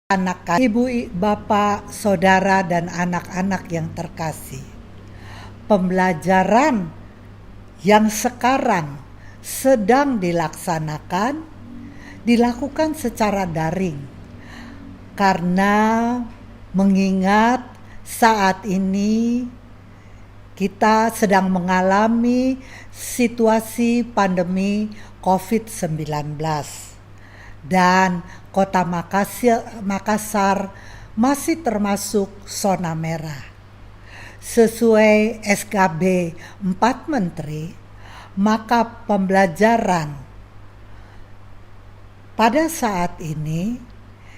Anak. Ibu, bapak, saudara, dan anak-anak yang terkasih, pembelajaran yang sekarang sedang dilakukan secara daring karena mengingat saat ini kita sedang mengalami situasi pandemi COVID-19 dan Kota Makassar masih termasuk zona merah. Sesuai SKB 4 Menteri, maka pembelajaran pada saat ini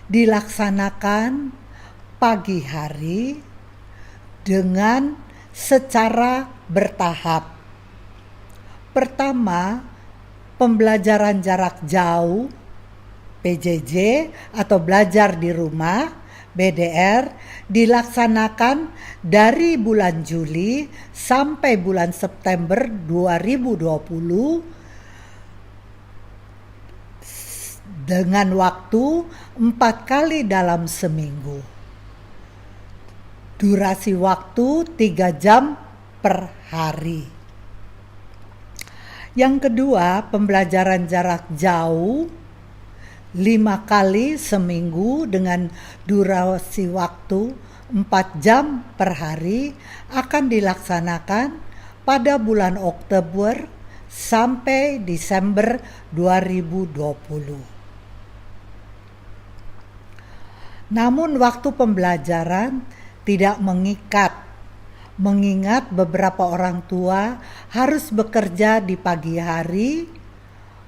dilaksanakan pagi hari dengan secara bertahap. Pertama, pembelajaran jarak jauh PJJ atau belajar di rumah BDR dilaksanakan dari bulan Juli sampai bulan September 2020 dengan waktu 4 kali dalam seminggu. Durasi waktu 3 jam per hari. Yang kedua, pembelajaran jarak jauh 5 kali seminggu dengan durasi waktu 4 jam per hari akan dilaksanakan pada bulan Oktober sampai Desember 2020. Namun waktu pembelajaran tidak mengikat, mengingat beberapa orang tua harus bekerja di pagi hari,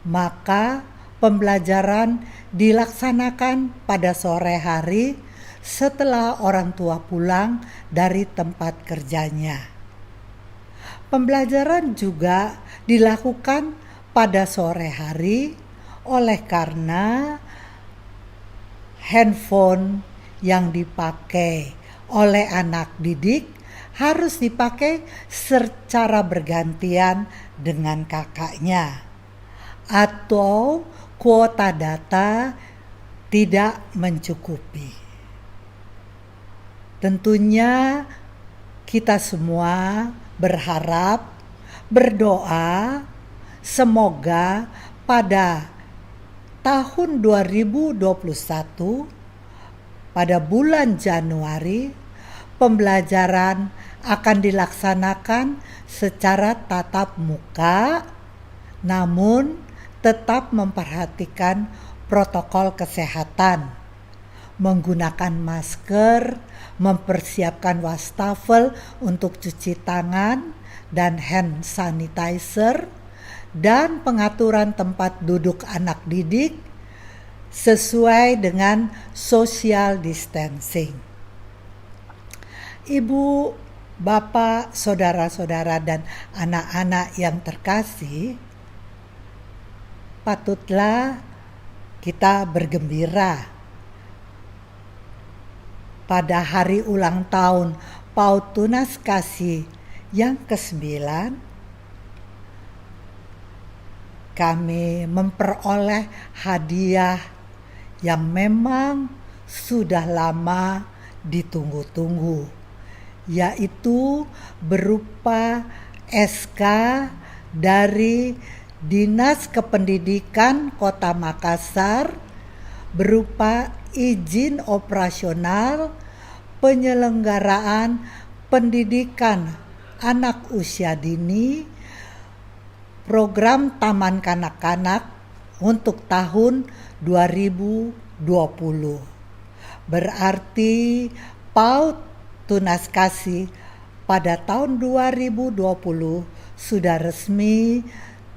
maka pembelajaran dilaksanakan pada sore hari setelah orang tua pulang dari tempat kerjanya. Pembelajaran juga dilakukan pada sore hari oleh karena handphone yang dipakai oleh anak didik harus dipakai secara bergantian dengan kakaknya, atau kuota data tidak mencukupi. Tentunya kita semua berharap, berdoa, semoga pada tahun 2021 pada bulan Januari pembelajaran akan dilaksanakan secara tatap muka, namun tetap memperhatikan protokol kesehatan, menggunakan masker, mempersiapkan wastafel untuk cuci tangan dan hand sanitizer, dan pengaturan tempat duduk anak didik sesuai dengan social distancing. Ibu, bapak, saudara-saudara, dan anak-anak yang terkasih, patutlah kita bergembira pada hari ulang tahun PAUD Tunas Kasih yang ke-9. Kami memperoleh hadiah yang memang sudah lama ditunggu-tunggu, yaitu berupa SK dari Dinas Kependidikan Kota Makassar berupa izin operasional penyelenggaraan pendidikan anak usia dini program Taman Kanak-kanak untuk tahun 2020. Berarti PAUD Tunas Kasih pada tahun 2020 sudah resmi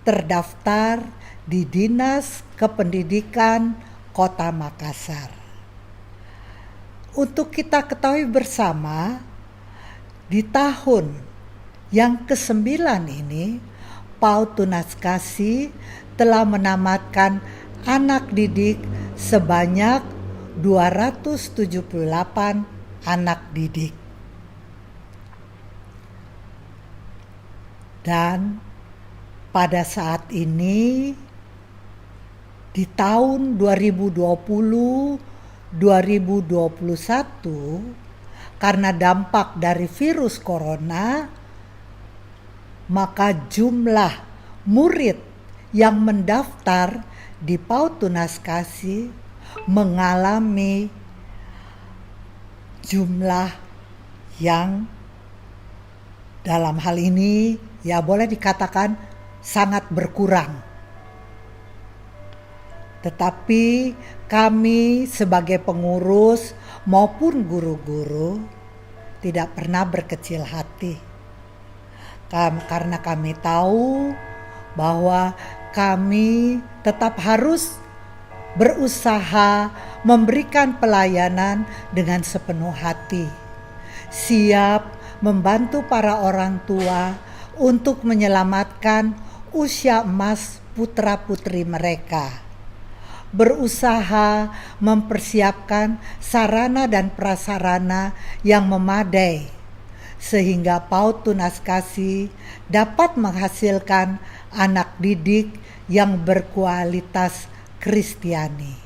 terdaftar di Dinas Kependidikan Kota Makassar. Untuk kita ketahui bersama, di tahun yang ke-9 ini, PAUD Tunas Kasih telah menamatkan anak didik sebanyak 278 anak didik. Dan pada saat ini di tahun 2020-2021 karena dampak dari virus corona, maka jumlah murid yang mendaftar di PAUD Tunas Kasih mengalami jumlah yang dalam hal ini ya boleh dikatakan sangat berkurang. Tetapi kami sebagai pengurus maupun guru-guru tidak pernah berkecil hati. Karena kami tahu bahwa kami tetap harus berusaha memberikan pelayanan dengan sepenuh hati. Siap membantu para orang tua untuk menyelamatkan usia emas putra-putri mereka. Berusaha mempersiapkan sarana dan prasarana yang memadai sehingga PAUD Tunas Kasih dapat menghasilkan anak didik yang berkualitas Kristiani.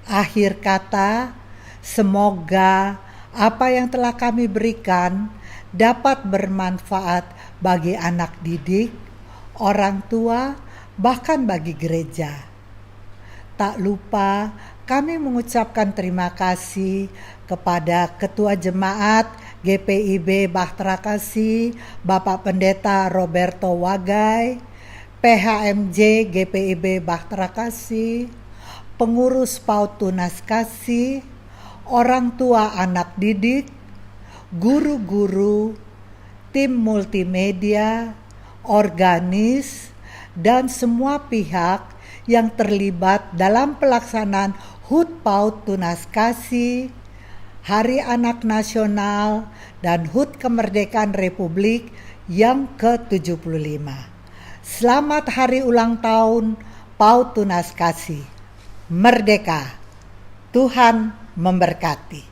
Akhir kata, semoga apa yang telah kami berikan dapat bermanfaat bagi anak didik, orang tua, bahkan bagi gereja. Tak lupa kami mengucapkan terima kasih kepada Ketua Jemaat GPIB Bahtera Kasih, Bapak Pendeta Roberto Wagai, PHMJ GPIB Bahtera Kasih, pengurus PAUD Tunas Kasih, orang tua anak didik, guru-guru, tim multimedia, organis, dan semua pihak yang terlibat dalam pelaksanaan HUT PAUD Tunas Kasih, Hari Anak Nasional, dan HUT Kemerdekaan Republik yang ke-75. Selamat Hari Ulang Tahun PAUD Tunas Kasih. Merdeka. Tuhan memberkati.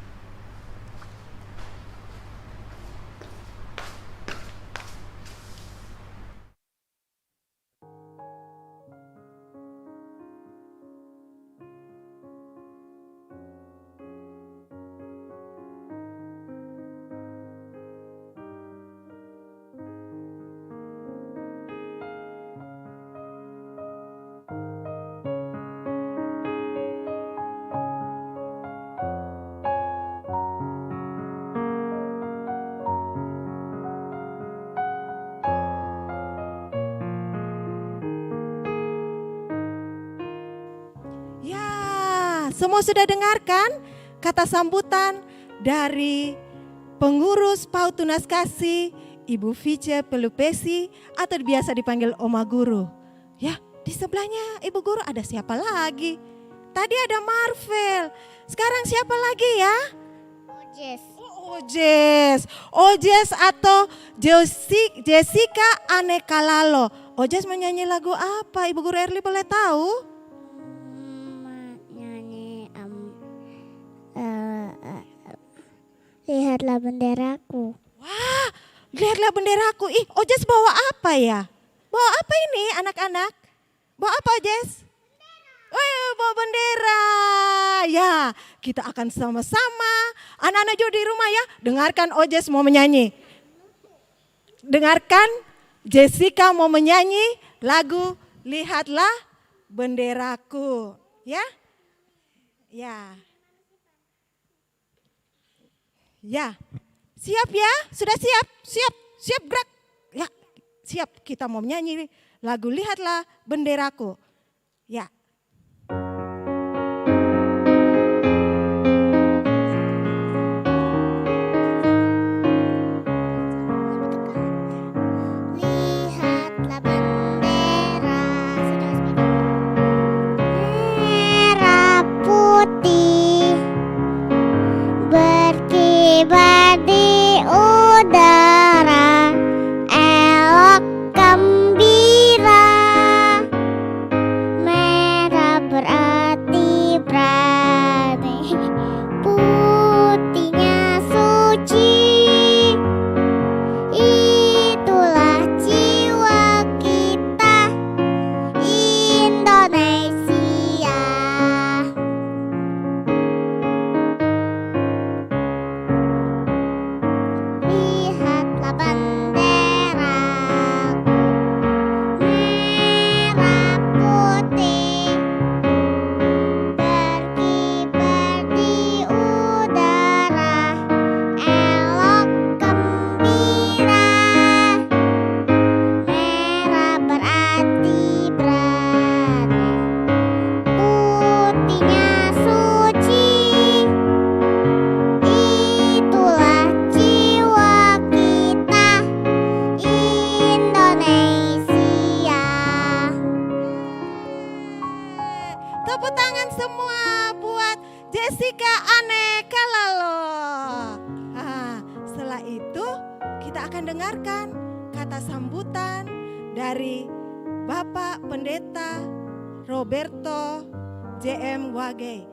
Semua sudah dengarkan kata sambutan dari pengurus PAUD Tunas Kasih, Ibu Vice Pelupesi atau biasa dipanggil Oma Guru. Ya, di sebelahnya Ibu Guru ada siapa lagi? Tadi ada Marvel, sekarang siapa lagi ya? Ojes. Ojes. Ojes atau Jessica Anekalalo. Ojes menyanyi lagu apa? Ibu Guru Erli boleh tahu? Lihatlah benderaku. Wah, lihatlah benderaku. Ih, Ojes bawa apa ya? Bawa apa ini anak-anak? Bawa apa Ojes? Oh, bawa bendera. Ya, Ya, kita akan sama-sama. Anak-anak juga di rumah ya, dengarkan Ojes mau menyanyi. Dengarkan Jessica mau menyanyi lagu Lihatlah Benderaku. Ya, ya. Ya, siap ya? Sudah siap? Siap gerak. Ya, siap kita mau menyanyi lagu Lihatlah Benderaku. Ya. Lihatlah bendera merah putih berkibar di udara, elok gembira. Merah berarti berani, putihnya suci. Itulah jiwa kita, Indonesia. Lihatlah benderaku, merah putih berkibar di udara, elok gembira. Merah berarti berani, putihnya suci. Itulah jiwa kita, Indonesia. Tepuk tangan semua buat Jessica Ane Kalalo. Setelah itu kita akan dengarkan kata sambutan dari Bapak Pendeta Roberto JM Wage.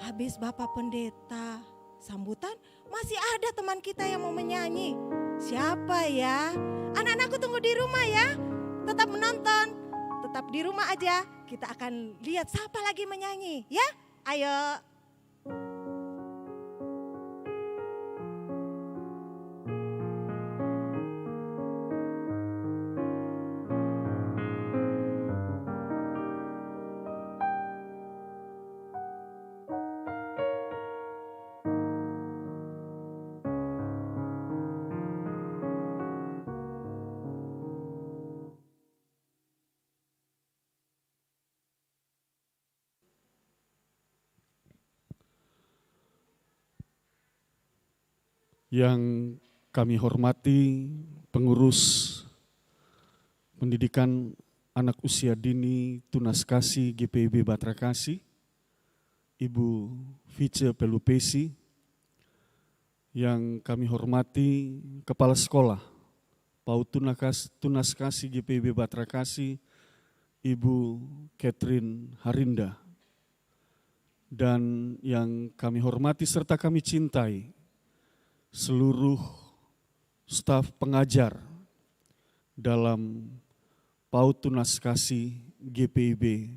Habis Bapak Pendeta sambutan, masih ada teman kita yang mau menyanyi. Siapa ya? Anak-anakku tunggu di rumah ya. Tetap menonton, tetap di rumah aja. Kita akan lihat siapa lagi menyanyi ya. Ayo. Yang kami hormati pengurus pendidikan anak usia dini Tunas Kasih GPIB Batra Kasih, Ibu Vice Pelupesi, yang kami hormati Kepala Sekolah PAUD Tunas Kasih GPIB Batra Kasih, Ibu Catherine Harinda, dan yang kami hormati serta kami cintai seluruh staf pengajar dalam PAUD Tunas Kasih GPIB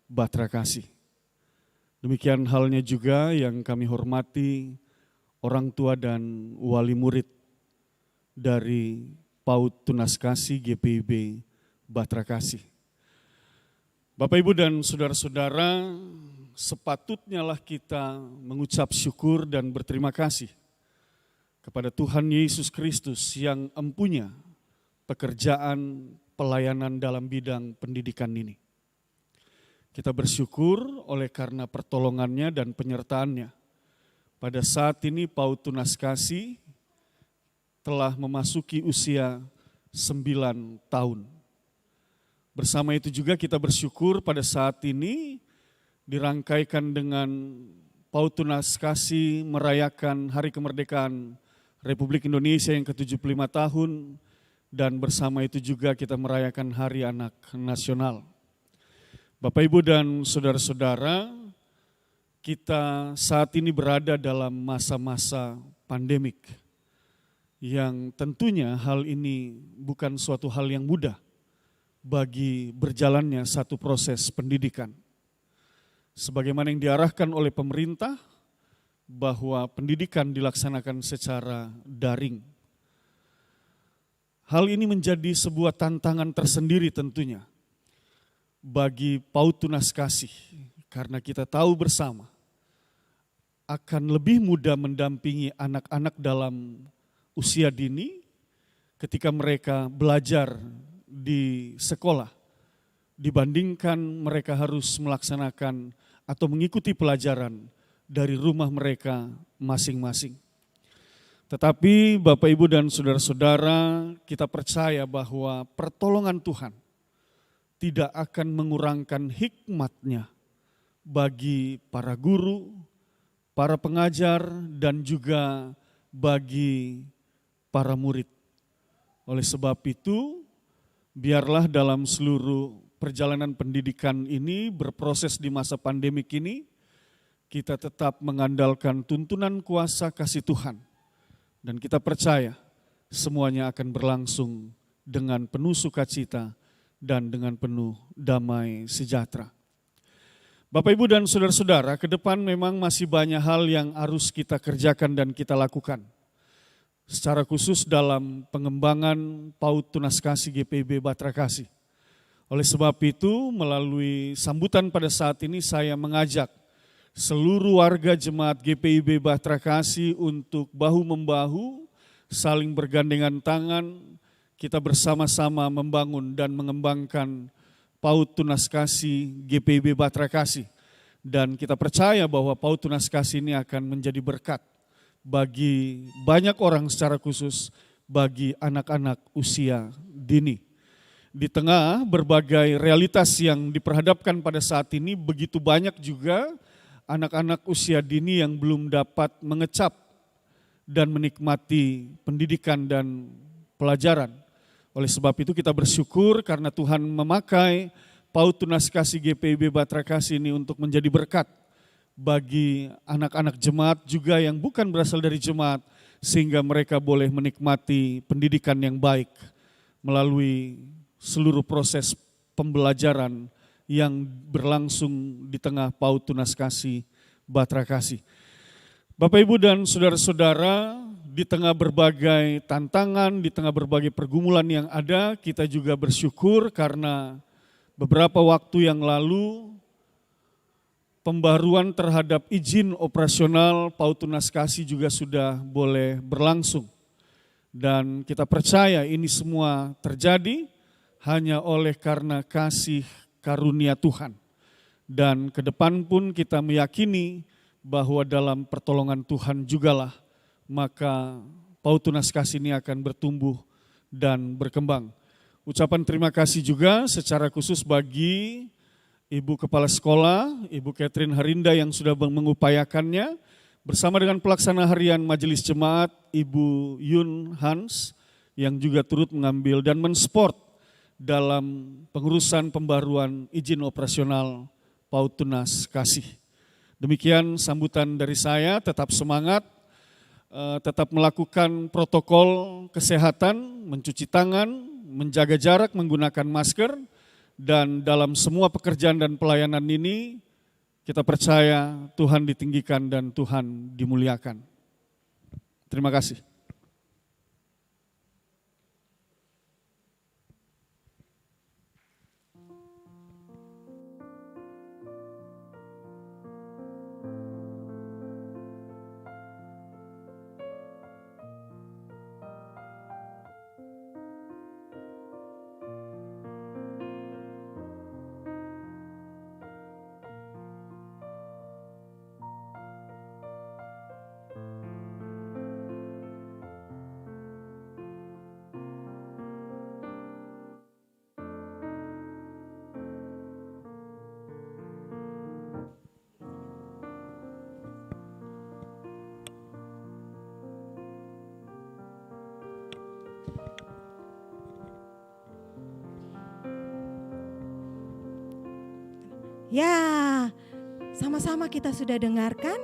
Batra Kasih. Demikian halnya juga yang kami hormati orang tua dan wali murid dari PAUD Tunas Kasih GPIB Batra Kasih. Bapak, Ibu, dan saudara-saudara, sepatutnya lah kita mengucap syukur dan berterima kasih kepada Tuhan Yesus Kristus yang empunya pekerjaan pelayanan dalam bidang pendidikan ini. Kita bersyukur oleh karena pertolongannya dan penyertaannya. Pada saat ini PAUD Tunas Kasih telah memasuki usia 9 tahun. Bersama itu juga kita bersyukur pada saat ini dirangkaikan dengan PAUD Tunas Kasih merayakan Hari Kemerdekaan Republik Indonesia yang ke-75 tahun, dan bersama itu juga kita merayakan Hari Anak Nasional. Bapak, Ibu, dan saudara-saudara, kita saat ini berada dalam masa-masa pandemik yang tentunya hal ini bukan suatu hal yang mudah bagi berjalannya satu proses pendidikan. sebagaimana yang diarahkan oleh pemerintah bahwa pendidikan dilaksanakan secara daring. Hal ini menjadi sebuah tantangan tersendiri tentunya bagi PAUD Tunas Kasih, karena kita tahu bersama akan lebih mudah mendampingi anak-anak dalam usia dini ketika mereka belajar di sekolah dibandingkan mereka harus melaksanakan atau mengikuti pelajaran dari rumah mereka masing-masing. Tetapi Bapak Ibu dan saudara-saudara, kita percaya bahwa pertolongan Tuhan tidak akan mengurangkan hikmat-Nya bagi para guru, para pengajar, dan juga bagi para murid. Oleh sebab itu, biarlah dalam seluruh perjalanan pendidikan ini berproses di masa pandemik ini, kita tetap mengandalkan tuntunan kuasa kasih Tuhan. Dan kita percaya semuanya akan berlangsung dengan penuh sukacita dan dengan penuh damai sejahtera. Bapak, Ibu, dan saudara-saudara, ke depan memang masih banyak hal yang harus kita kerjakan dan kita lakukan. Secara khusus dalam pengembangan PAUD Tunas Kasih GPIB Batra Kasih. Oleh sebab itu, melalui sambutan pada saat ini saya mengajak seluruh warga jemaat GPIB Batra Kasih untuk bahu-membahu, saling bergandengan tangan, kita bersama-sama membangun dan mengembangkan PAUD Tunas Kasih GPIB Batra Kasih. Dan kita percaya bahwa PAUD Tunas Kasih ini akan menjadi berkat bagi banyak orang, secara khusus bagi anak-anak usia dini. Di tengah berbagai realitas yang diperhadapkan pada saat ini, begitu banyak juga anak-anak usia dini yang belum dapat mengecap dan menikmati pendidikan dan pelajaran. Oleh sebab itu kita bersyukur karena Tuhan memakai PAUD Tunas Kasih GPIB Batra Kasih ini untuk menjadi berkat bagi anak-anak jemaat juga yang bukan berasal dari jemaat, sehingga mereka boleh menikmati pendidikan yang baik melalui seluruh proses pembelajaran yang berlangsung di tengah PAUD Tunas Kasih Batra Kasih. Bapak, Ibu, dan saudara-saudara, di tengah berbagai tantangan, di tengah berbagai pergumulan yang ada, kita juga bersyukur karena beberapa waktu yang lalu pembaruan terhadap izin operasional PAUD Tunas Kasih juga sudah boleh berlangsung. Dan kita percaya ini semua terjadi hanya oleh karena kasih karunia Tuhan. Dan ke depan pun kita meyakini bahwa dalam pertolongan Tuhan jugalah maka PAUD Tunas Kasih ini akan bertumbuh dan berkembang. Ucapan terima kasih juga secara khusus bagi Ibu Kepala Sekolah, Ibu Catherine Harinda yang sudah mengupayakannya, bersama dengan pelaksana harian Majelis Jemaat, Ibu Yun Hans, yang juga turut mengambil dan mensupport dalam pengurusan pembaruan izin operasional PAUD Tunas Kasih. Demikian sambutan dari saya, tetap semangat, tetap melakukan protokol kesehatan, mencuci tangan, menjaga jarak, menggunakan masker, dan dalam semua pekerjaan dan pelayanan ini kita percaya Tuhan ditinggikan dan Tuhan dimuliakan. Terima kasih. Ya, sama-sama kita sudah dengarkan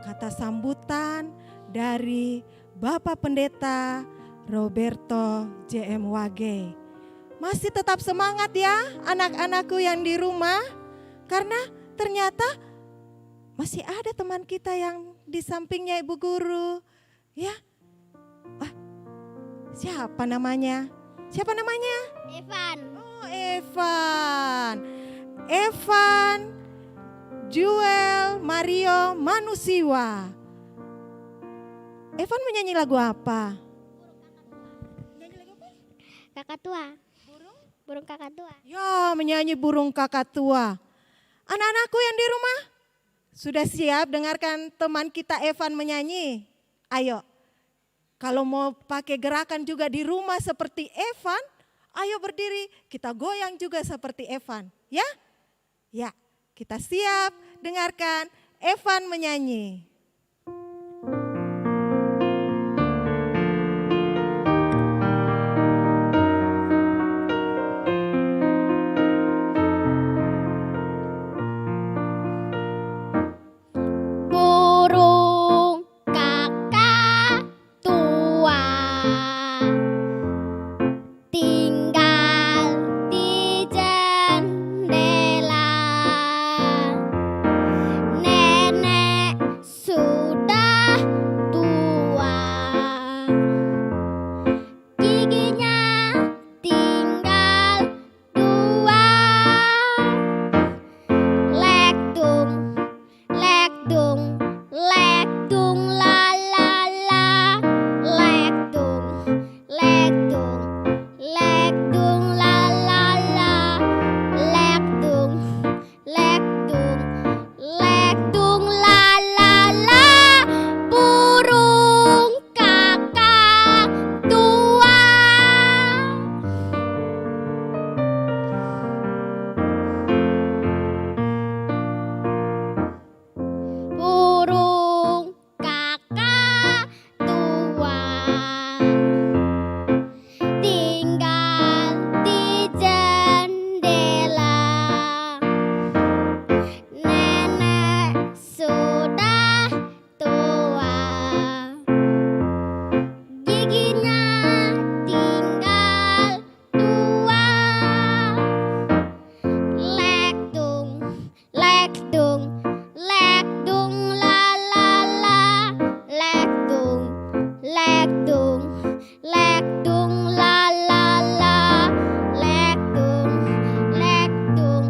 kata sambutan dari Bapak Pendeta Roberto JM Wage. Masih tetap semangat ya anak-anakku yang di rumah, karena ternyata Masih ada teman kita yang di sampingnya Ibu Guru. Ya. Siapa namanya? Siapa namanya? Evan. Oh, Evan. Evan, Juel, Mario, Manusiwa. Evan menyanyi lagu apa? Kakak tua. Burung kakak tua. Ya, menyanyi burung kakak tua. Anak-anakku yang di rumah, sudah siap dengarkan teman kita Evan menyanyi? Ayo, kalau mau pakai gerakan juga di rumah seperti Evan, ayo berdiri, kita goyang juga seperti Evan. Ya? Ya, kita siap dengarkan Evan menyanyi. Burung kakak tua tinggal di jendela. Nenek sudah tua, giginya tinggal dua. Lektung, lektung, lektung la la la. Lektung, lektung, lektung la la la. Lektung, lektung, lektung la la la. Burung kakak tua. Burung kakak tua tinggal di jendela. Nenek sudah tua, giginya tinggal dua. Lektung, lektung, lektung la la la. Lektung, lektung, lektung la la la. Lektung, lektung,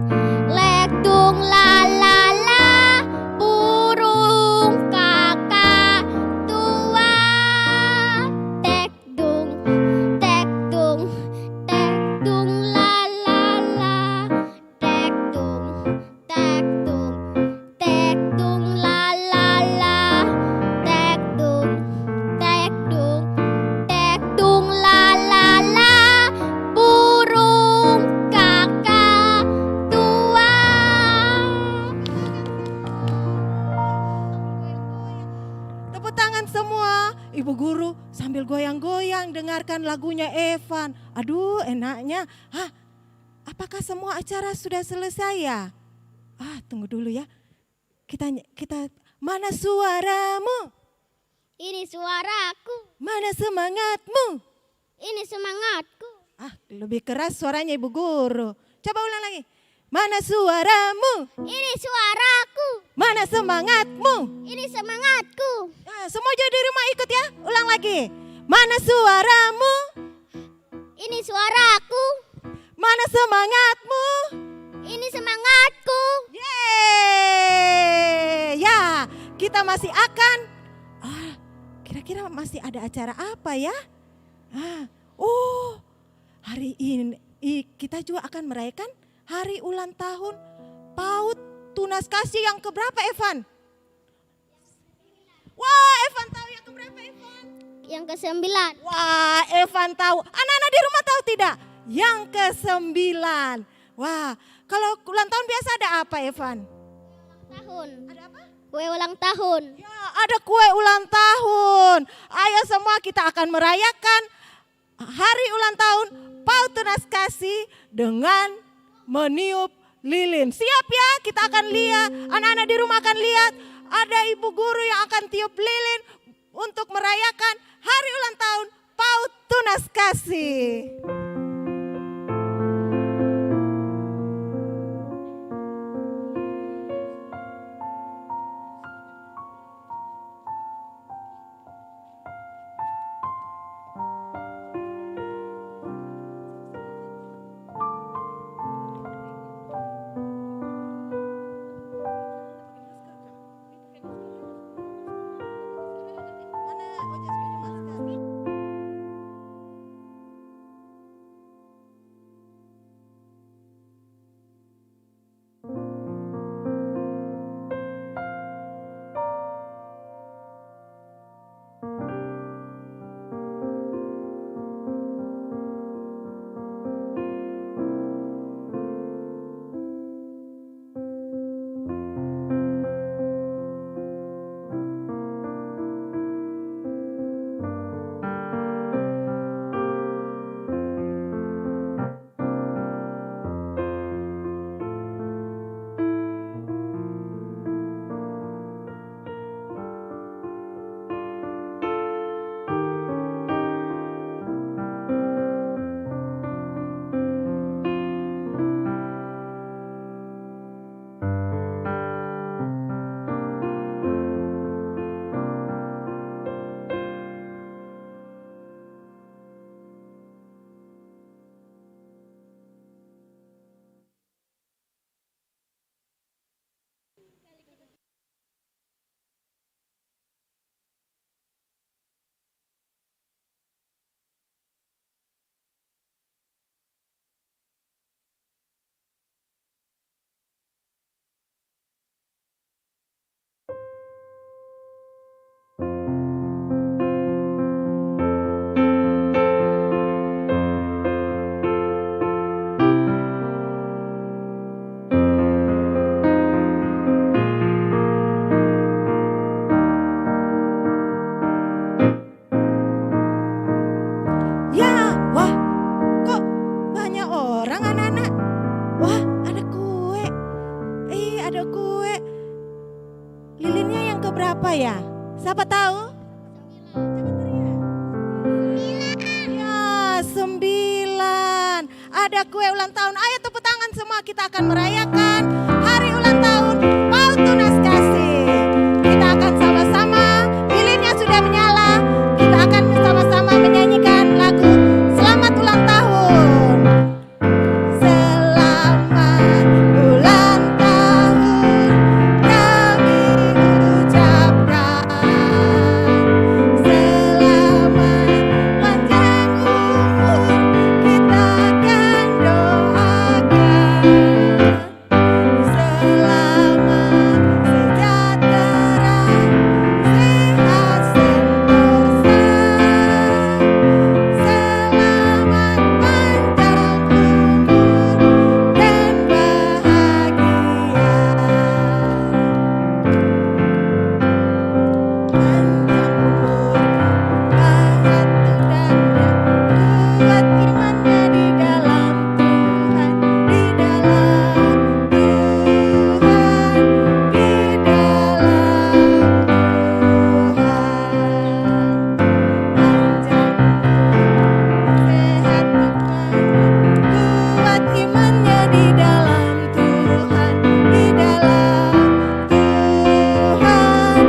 lektung la la la. Burung kakak tua. Tektung, tektung, tektung la la la. Tektung, tektung, tektung la la la. Tektung, tektung, tektung la la la. Burung kakak tua. Tepuk tangan semua. Ibu Guru sambil goyang-goyang dengarkan lagunya Evan. Aduh, enaknya. Apakah semua acara sudah selesai ya? Tunggu dulu ya. Kita mana suaramu? Ini suaraku, Mana semangatmu? ini semangatku. Lebih keras suaranya Ibu Guru. Coba ulang lagi. Mana suaramu? Ini suaraku, Mana semangatmu? ini semangatku. Semua jadi di rumah ikut ya. Ulang lagi. Mana suaramu? Ini suaraku, Mana semangatmu? ini semangatku. Yeay. Ya, kita masih akan kira-kira masih ada acara apa ya? Hari ini kita juga akan merayakan hari ulang tahun PAUD Tunas Kasih yang keberapa, Evan? Wah, Evan tahu yang keberapa, Evan? Yang ke-9. Wah, Evan tahu. Anak-anak di rumah tahu tidak? Yang ke-9. Wah, kalau ulang tahun biasa ada apa, Evan? Tahun. Ada apa? Kue ulang tahun. Ya, ada kue ulang tahun. Ayo semua kita akan merayakan hari ulang tahun PAUD Tunas Kasih dengan meniup lilin. Siap ya, kita akan lihat, anak-anak di rumah akan lihat, ada ibu guru yang akan tiup lilin untuk merayakan hari ulang tahun PAUD Tunas Kasih. ada kue. Lilinnya yang keberapa ya? Siapa tahu? Ya, 9. Ada kue ulang tahun. Ayo tepuk tangan semua, kita akan merayakan hari ulang tahun PAUD Tunas Kasih. Kita akan sama-sama, lilinnya sudah menyala. Kita akan sama-sama menyanyikan lagu Selamat Ulang Tahun. Selamat ulang tahun kami ucapkan. Selamat panjang umur kita akan doakan. Selamat sejahtera, sehat sentosa. Selamat panjang umur dan bahagia. Panjang umur, bahagia dan kuat imannya di dalam Tuhan, di dalam Tuhan, di dalam Tuhan. Panjang sehat kuat imannya di dalam Tuhan, di dalam Tuhan,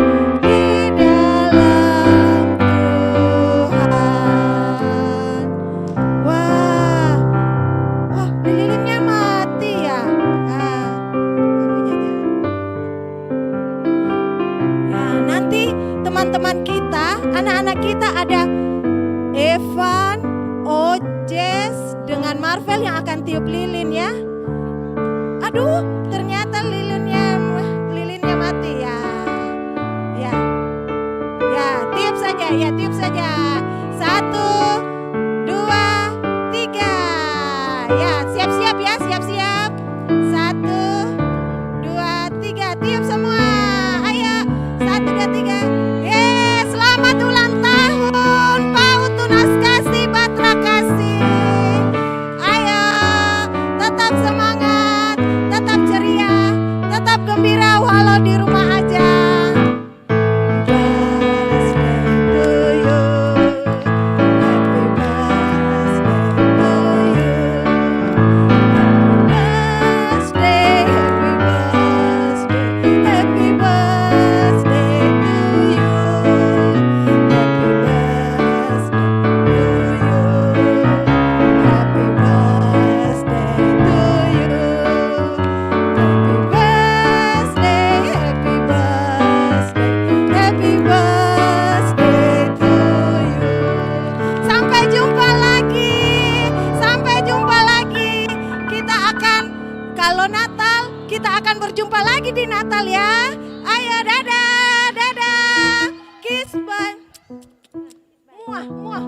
di dalam Tuhan. Wah, lilinnya mati ya. Ya, nanti teman-teman kita, anak-anak kita ada Evan, Ojes dengan Marvel yang akan tiup lilin ya. Aduh, ternyata lilinnya mati ya. Ya, ya tiup saja, ya tiup saja. 1, 2, 3. Ya, siap-siap ya, siap-siap. 1, 2, 3, tiup semua. Ayo, 1, 2, 3. Selamat ulang tahun PAUD Tunas Kasih Batra Kasih. Ayo, tetap semangat, tetap ceria, tetap gembira walau di rumah aja. Kalau Natal, kita akan berjumpa lagi di Natal ya. Ayo, dadah.